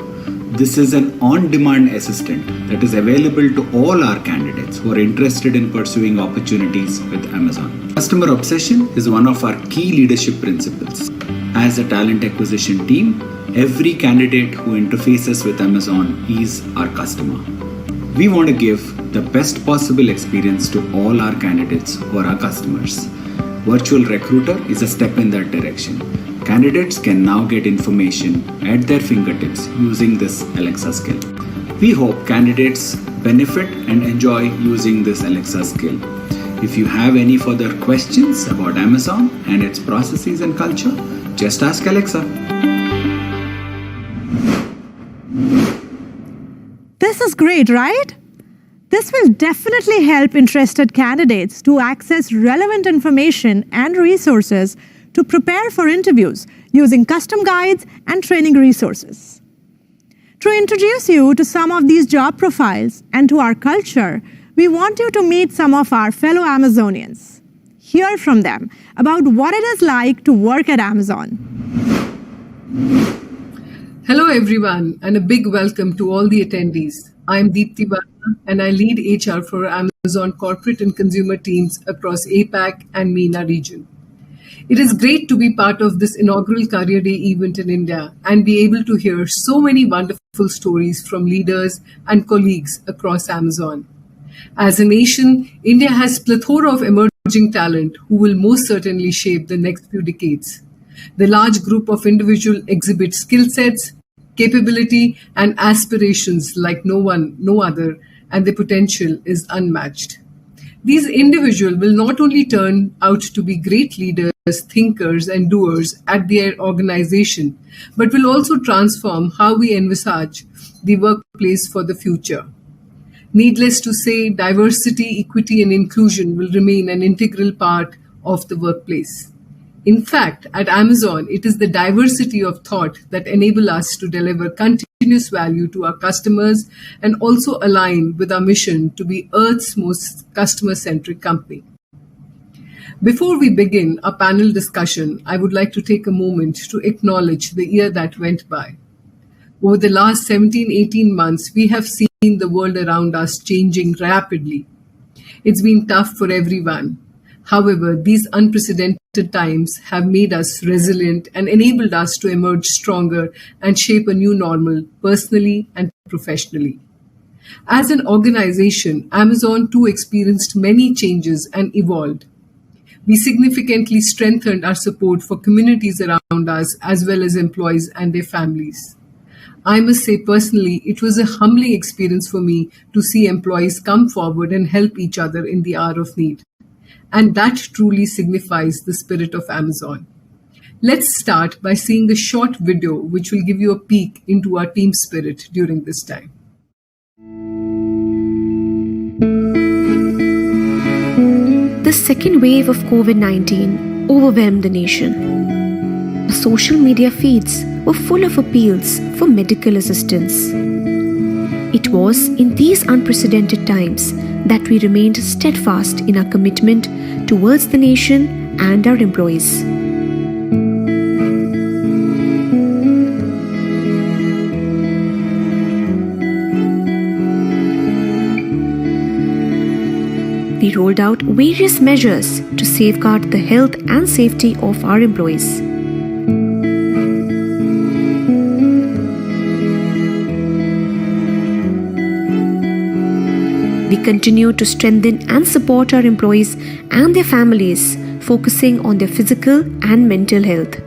Q: This is an on-demand assistant that is available to all our candidates who are interested in pursuing opportunities with Amazon. Customer obsession is one of our key leadership principles. As a talent acquisition team, every candidate who interfaces with Amazon is our customer. We want to give the best possible experience to all our candidates who are our customers. Virtual Recruiter is a step in that direction. Candidates can now get information at their fingertips using this Alexa skill. We hope candidates benefit and enjoy using this Alexa skill. If you have any further questions about Amazon and its processes and culture, just ask Alexa.
C: This is great, right? This will definitely help interested candidates to access relevant information and resources to prepare for interviews using custom guides and training resources. To introduce you to some of these job profiles and to our culture, we want you to meet some of our fellow Amazonians. Hear from them about what it is like to work at Amazon.
R: Hello everyone, and a big welcome to all the attendees. I'm Deepthi Bala, and I lead HR for Amazon corporate and consumer teams across APAC and MENA region. It is great to be part of this inaugural Career Day event in India and be able to hear so many wonderful stories from leaders and colleagues across Amazon. As a nation, India has a plethora of emerging talent who will most certainly shape the next few decades. The large group of individuals exhibit skill sets, capability, and aspirations like no other, and the potential is unmatched. These individuals will not only turn out to be great leaders, thinkers, and doers at their organization, but will also transform how we envisage the workplace for the future. Needless to say, diversity, equity, and inclusion will remain an integral part of the workplace. In fact, at Amazon, it is the diversity of thought that enable us to deliver continuous value to our customers and also align with our mission to be Earth's most customer-centric company. Before we begin our panel discussion, I would like to take a moment to acknowledge the year that went by. Over the last 17-18 months, we have seen the world around us changing rapidly. It's been tough for everyone. However, these unprecedented times have made us resilient and enabled us to emerge stronger and shape a new normal, personally and professionally. As an organization, Amazon too experienced many changes and evolved. We significantly strengthened our support for communities around us as well as employees and their families. I must say personally, it was a humbling experience for me to see employees come forward and help each other in the hour of need. And that truly signifies the spirit of Amazon. Let's start by seeing a short video which will give you a peek into our team spirit during this time.
L: The second wave of COVID-19 overwhelmed the nation. The social media feeds were full of appeals for medical assistance. It was in these unprecedented times that we remained steadfast in our commitment towards the nation and our employees. We rolled out various measures to safeguard the health and safety of our employees. We continue to strengthen and support our employees and their families, focusing on their physical and mental health.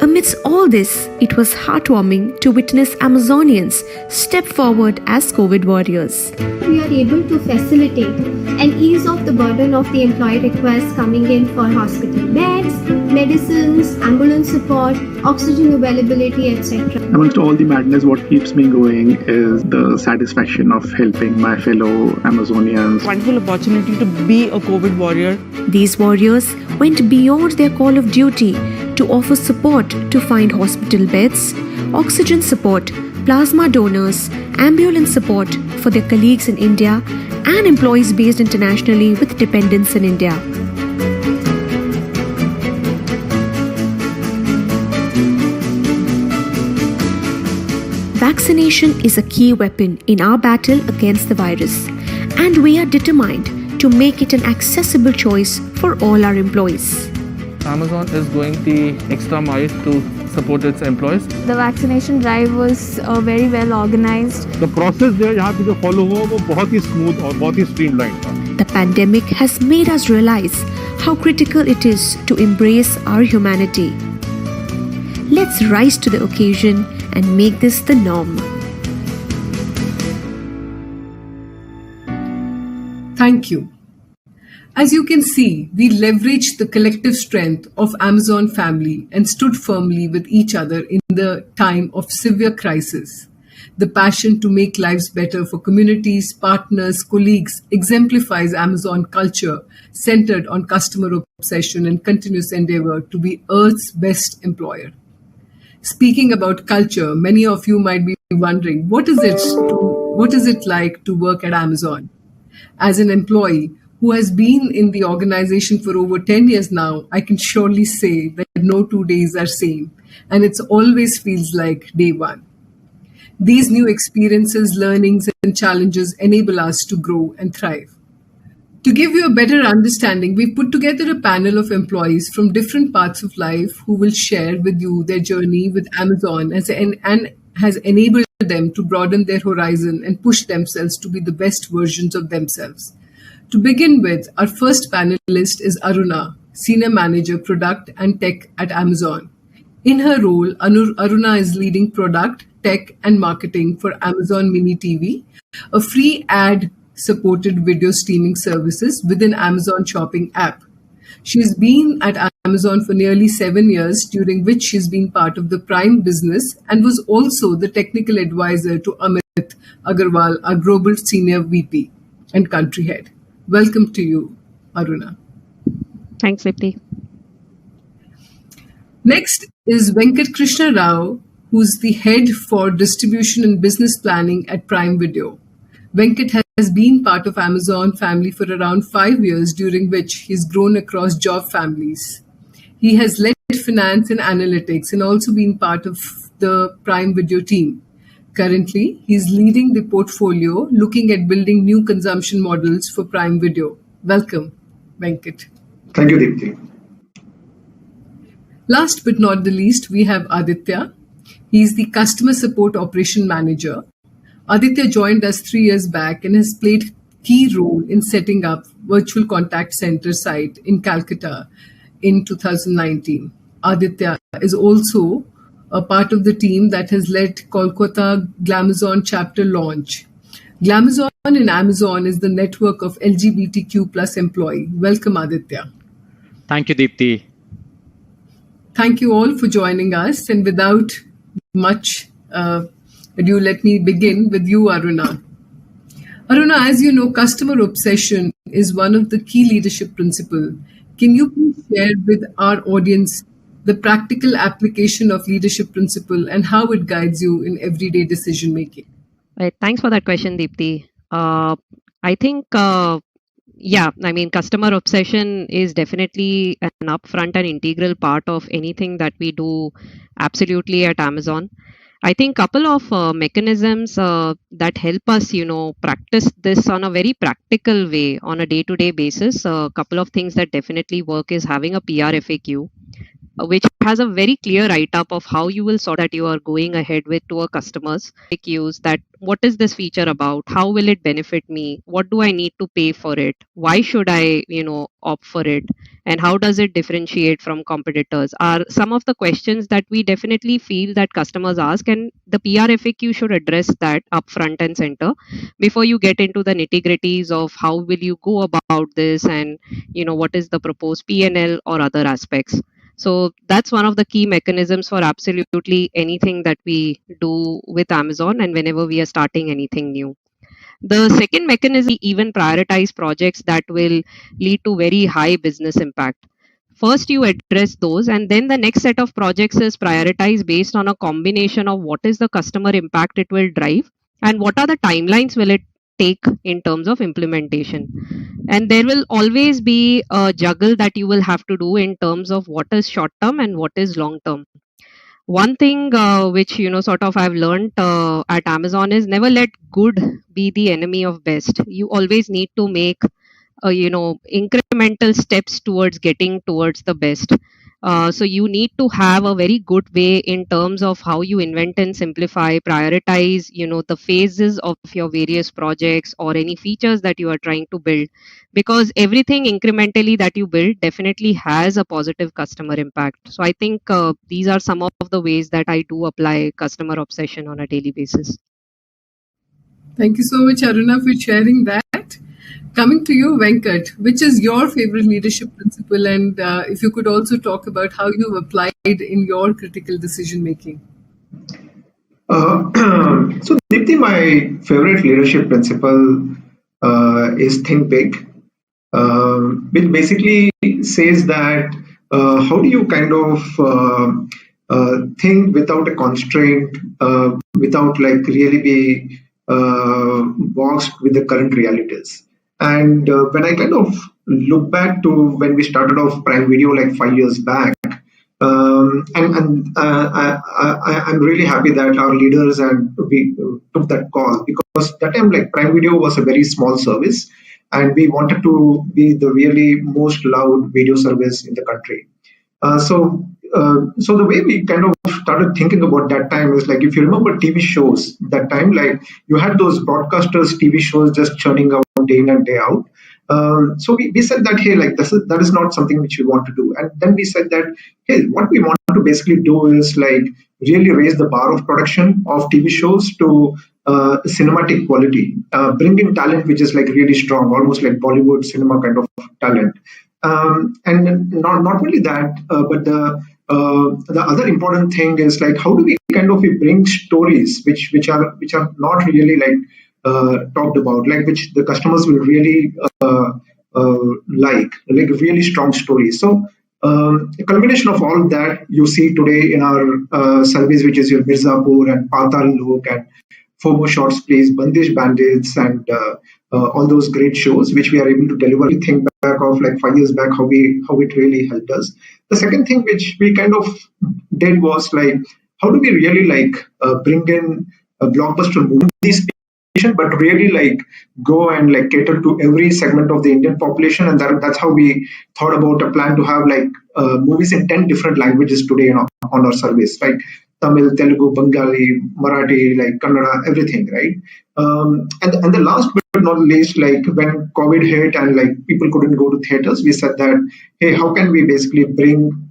L: Amidst all this, it was heartwarming to witness Amazonians step forward as COVID warriors.
S: We are able to facilitate and ease off the burden of the employee requests coming in for hospital beds, medicines, ambulance support, oxygen availability, etc.
T: Amongst all the madness, what keeps me going is the satisfaction of helping my fellow Amazonians.
U: Wonderful opportunity to be a COVID warrior.
L: These warriors went beyond their call of duty to offer support to find hospital beds, oxygen support, plasma donors, ambulance support for their colleagues in India and employees based internationally with dependents in India. Vaccination is a key weapon in our battle against the virus, and we are determined to make it an accessible choice for all our employees.
U: Amazon is going the extra mile to support its employees.
V: The vaccination drive was very well organized.
W: The process there यहाँ पे जो follow हुआ वो बहुत ही smooth और बहुत ही streamlined था.
L: The pandemic has made us realize how critical it is to embrace our humanity. Let's rise to the occasion and make this the norm.
R: Thank you. As you can see, we leveraged the collective strength of Amazon family and stood firmly with each other in the time of severe crisis. The passion to make lives better for communities, partners, colleagues exemplifies Amazon culture centered on customer obsession and continuous endeavor to be Earth's best employer. Speaking about culture, many of you might be wondering, what is it like to work at Amazon? As an employee who has been in the organization for over 10 years now, I can surely say that no 2 days are same, and it always feels like day one. These new experiences, learnings, and challenges enable us to grow and thrive. To give you a better understanding, we've put together a panel of employees from different parts of life who will share with you their journey with Amazon and has enabled them to broaden their horizon and push themselves to be the best versions of themselves. To begin with, our first panelist is Aruna, Senior Manager Product and Tech at Amazon. In her role, Aruna is leading product, tech, and marketing for Amazon Mini TV, a free ad-supported video streaming services within Amazon Shopping app. She's been at Amazon for nearly 7 years, during which she's been part of the Prime business and was also the technical advisor to Amit Agarwal, our Global Senior VP and Country Head. Welcome to you, Aruna.
X: Thanks, Vipti.
R: Next is Venkat Krishna Rao, who's the head for distribution and business planning at Prime Video. Venkat has been part of Amazon family for around 5 years, during which he's grown across job families. He has led finance and analytics and also been part of the Prime Video team. Currently, he's leading the portfolio, looking at building new consumption models for Prime Video. Welcome, Venkat.
A: Thank you, Deepti.
R: Last but not the least, we have Aditya. He's the Customer Support Operation Manager. Aditya joined us 3 years back and has played key role in setting up Virtual Contact Center site in Calcutta in 2019. Aditya is also a part of the team that has led Kolkata Glamazon chapter launch. Glamazon in Amazon is the network of LGBTQ plus employee. Welcome, Aditya.
B: Thank you, Deepti.
R: Thank you all for joining us. And without much ado, let me begin with you, Aruna. Aruna, as you know, customer obsession is one of the key leadership principles. Can you please share with our audience the practical application of leadership principle and how it guides you in everyday decision making?
X: Right. Thanks for that question, Deepti. I think, customer obsession is definitely an upfront and integral part of anything that we do absolutely at Amazon. I think couple of mechanisms that help us, practice this on a very practical way on a day-to-day basis. A couple of things that definitely work is having a PR FAQ, which has a very clear write-up of how you will sort that you are going ahead with to our customers. FAQs that what is this feature about? How will it benefit me? What do I need to pay for it? Why should I, opt for it? And how does it differentiate from competitors are some of the questions that we definitely feel that customers ask, and the PR FAQ should address that up front and center before you get into the nitty-gritties of how will you go about this and, what is the proposed P&L or other aspects. So that's one of the key mechanisms for absolutely anything that we do with Amazon and whenever we are starting anything new. The second mechanism, even prioritize projects that will lead to very high business impact. First, you address those, and then the next set of projects is prioritized based on a combination of what is the customer impact it will drive and what are the timelines will it take in terms of implementation. And there will always be a juggle that you will have to do in terms of what is short term and what is long term. One thing which I've learned at Amazon is never let good be the enemy of best. You always need to make incremental steps towards getting towards the best. So you need to have a very good way in terms of how you invent and simplify, prioritize, the phases of your various projects or any features that you are trying to build, because everything incrementally that you build definitely has a positive customer impact. So I think these are some of the ways that I do apply customer obsession on a daily basis.
R: Thank you so much, Aruna, for sharing that. Coming to you, Venkat, which is your favorite leadership principle? And if you could also talk about how you've applied in your critical decision making.
A: So, Deepti, my favorite leadership principle is think big, which basically says that how do you kind of think without a constraint, without really be boxed with the current realities. And when I kind of look back to when we started off Prime Video 5 years back, I'm really happy that our leaders and we took that call, because that time Prime Video was a very small service and we wanted to be the really most loved video service in the country. So the way we kind of started thinking about that time is if you remember TV shows, that time you had those broadcasters TV shows just churning out day in and day out. So we said that, hey, that is not something which we want to do. And then we said that, hey, what we want to basically do is really raise the bar of production of TV shows to cinematic quality, bring in talent which is really strong, almost like Bollywood cinema kind of talent. And not only that, but the other important thing is how do we kind of bring stories which are not really talked about, like which the customers will really like really strong stories. So a combination of all that you see today in our service, which is your Mirzapur and Patal Lok and Four More Shots Please, Bandish Bandits, and all those great shows which we are able to deliver. We think back of like 5 years back how it really helped us. The second thing which we kind of did was like, how do we really like bring in a blockbuster movies, but really like go and like cater to every segment of the Indian population, and that's how we thought about a plan to have like movies in 10 different languages today on our service, like Tamil, Telugu, Bengali, Marathi, like Kannada, everything, right? And the last but not least, like when COVID hit and like people couldn't go to theaters, we said that, hey, how can we basically bring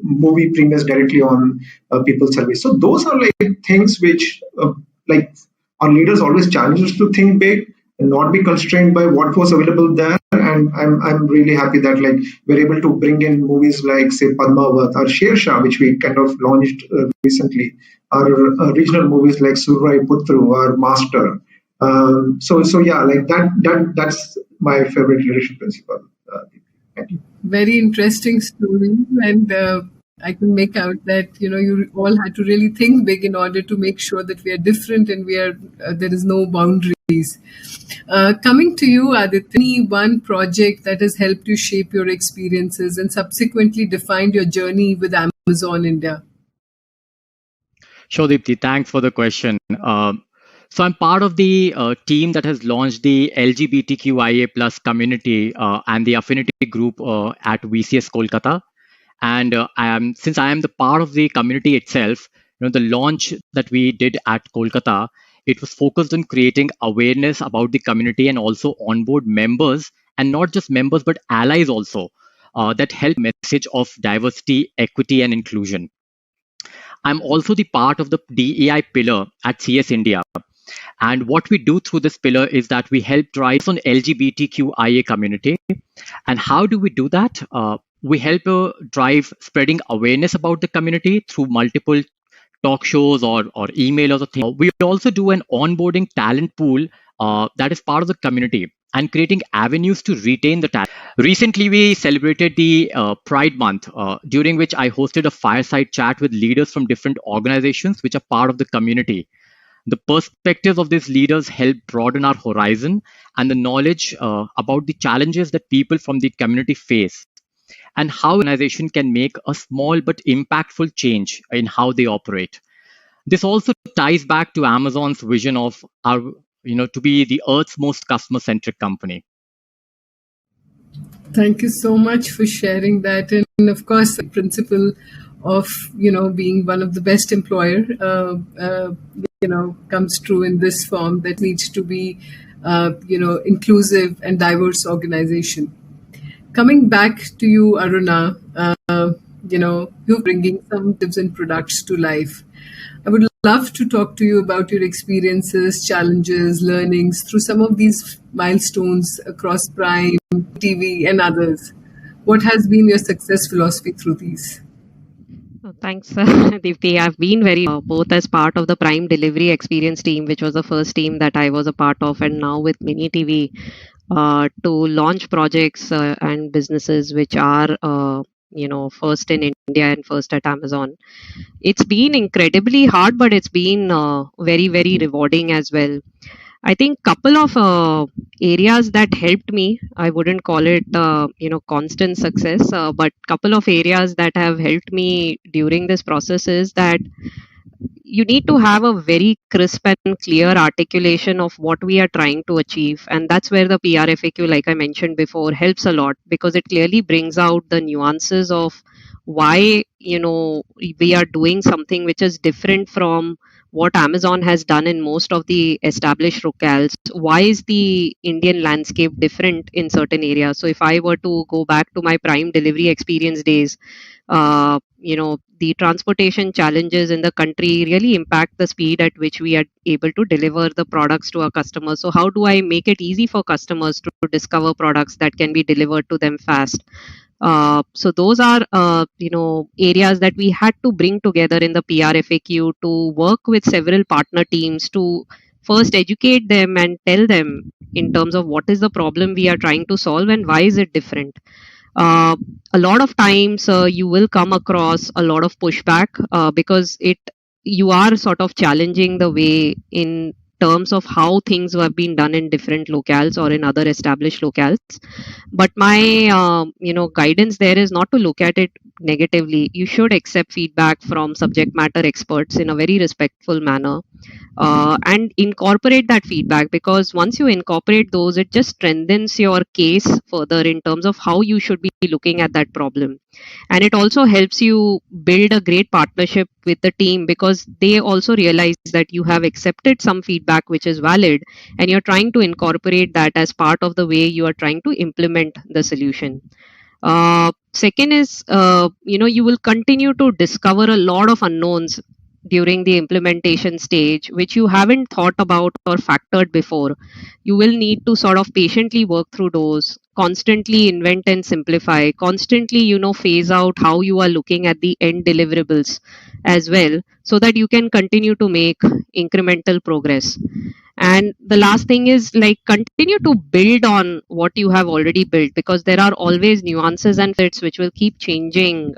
A: movie premieres directly on people's service? So those are like things which like our leaders always challenge us to think big and not be constrained by what was available there. And I'm really happy that like we're able to bring in movies like say Padmavat or Sher Shah, which we kind of launched recently, or regional movies like Surrai Putru or Master. So yeah, like that's my favorite leadership principle. Thank you.
R: Very interesting story, and I can make out that you all had to really think big in order to make sure that we are different and we are there is no boundaries. Coming to you, Aditya, any one project that has helped you shape your experiences and subsequently defined your journey with Amazon India?
B: Sure, Deepti, thanks for the question. So I'm part of the team that has launched the LGBTQIA plus community and the affinity group at VCS Kolkata. And since I am the part of the community itself, the launch that we did at Kolkata, it was focused on creating awareness about the community and also onboard members, and not just members, but allies also, that help message of diversity, equity, and inclusion. I'm also the part of the DEI pillar at CS India. And what we do through this pillar is that we help drive on LGBTQIA community. And how do we do that? We help drive spreading awareness about the community through multiple talk shows or email or things. We also do an onboarding talent pool that is part of the community and creating avenues to retain the talent. Recently, we celebrated the Pride Month, during which I hosted a fireside chat with leaders from different organizations which are part of the community. The perspectives of these leaders help broaden our horizon and the knowledge about the challenges that people from the community face, and how an organization can make a small but impactful change in how they operate. This also ties back to Amazon's vision of our, to be the Earth's most customer-centric company.
R: Thank you so much for sharing that. And of course, the principle of, being one of the best employer, comes true in this form that needs to be, inclusive and diverse organization. Coming back to you, Aruna, you're bringing some tips and products to life. I would love to talk to you about your experiences, challenges, learnings through some of these milestones across Prime, TV, and others. What has been your success philosophy through these?
X: Thanks, Deepti. I've been very both as part of the Prime Delivery Experience team, which was the first team that I was a part of, and now with Mini TV, to launch projects and businesses which are, first in India and first at Amazon. It's been incredibly hard, but it's been very, very rewarding as well. I think couple of areas that helped me, I wouldn't call it, constant success, but couple of areas that have helped me during this process is that you need to have a very crisp and clear articulation of what we are trying to achieve. And that's where the PRFAQ, like I mentioned before, helps a lot, because it clearly brings out the nuances of why, we are doing something which is different from what Amazon has done in most of the established locales. Why is the Indian landscape different in certain areas? So if I were to go back to my Prime Delivery Experience days, the transportation challenges in the country really impact the speed at which we are able to deliver the products to our customers. So how do I make it easy for customers to discover products that can be delivered to them fast? So those are, areas that we had to bring together in the PRFAQ to work with several partner teams to first educate them and tell them in terms of what is the problem we are trying to solve and why is it different. A lot of times you will come across a lot of pushback because you are sort of challenging the way in terms of how things have been done in different locales or in other established locales. But my guidance there is not to look at it negatively. You should accept feedback from subject matter experts in a very respectful manner, and incorporate that feedback, because once you incorporate those, it just strengthens your case further in terms of how you should be looking at that problem. And it also helps you build a great partnership with the team, because they also realize that you have accepted some feedback which is valid, and you're trying to incorporate that as part of the way you are trying to implement the solution. Second is, you will continue to discover a lot of unknowns during the implementation stage, which you haven't thought about or factored before. You will need to sort of patiently work through those, constantly invent and simplify, constantly, phase out how you are looking at the end deliverables as well, so that you can continue to make incremental progress. And the last thing is, continue to build on what you have already built, because there are always nuances and fits which will keep changing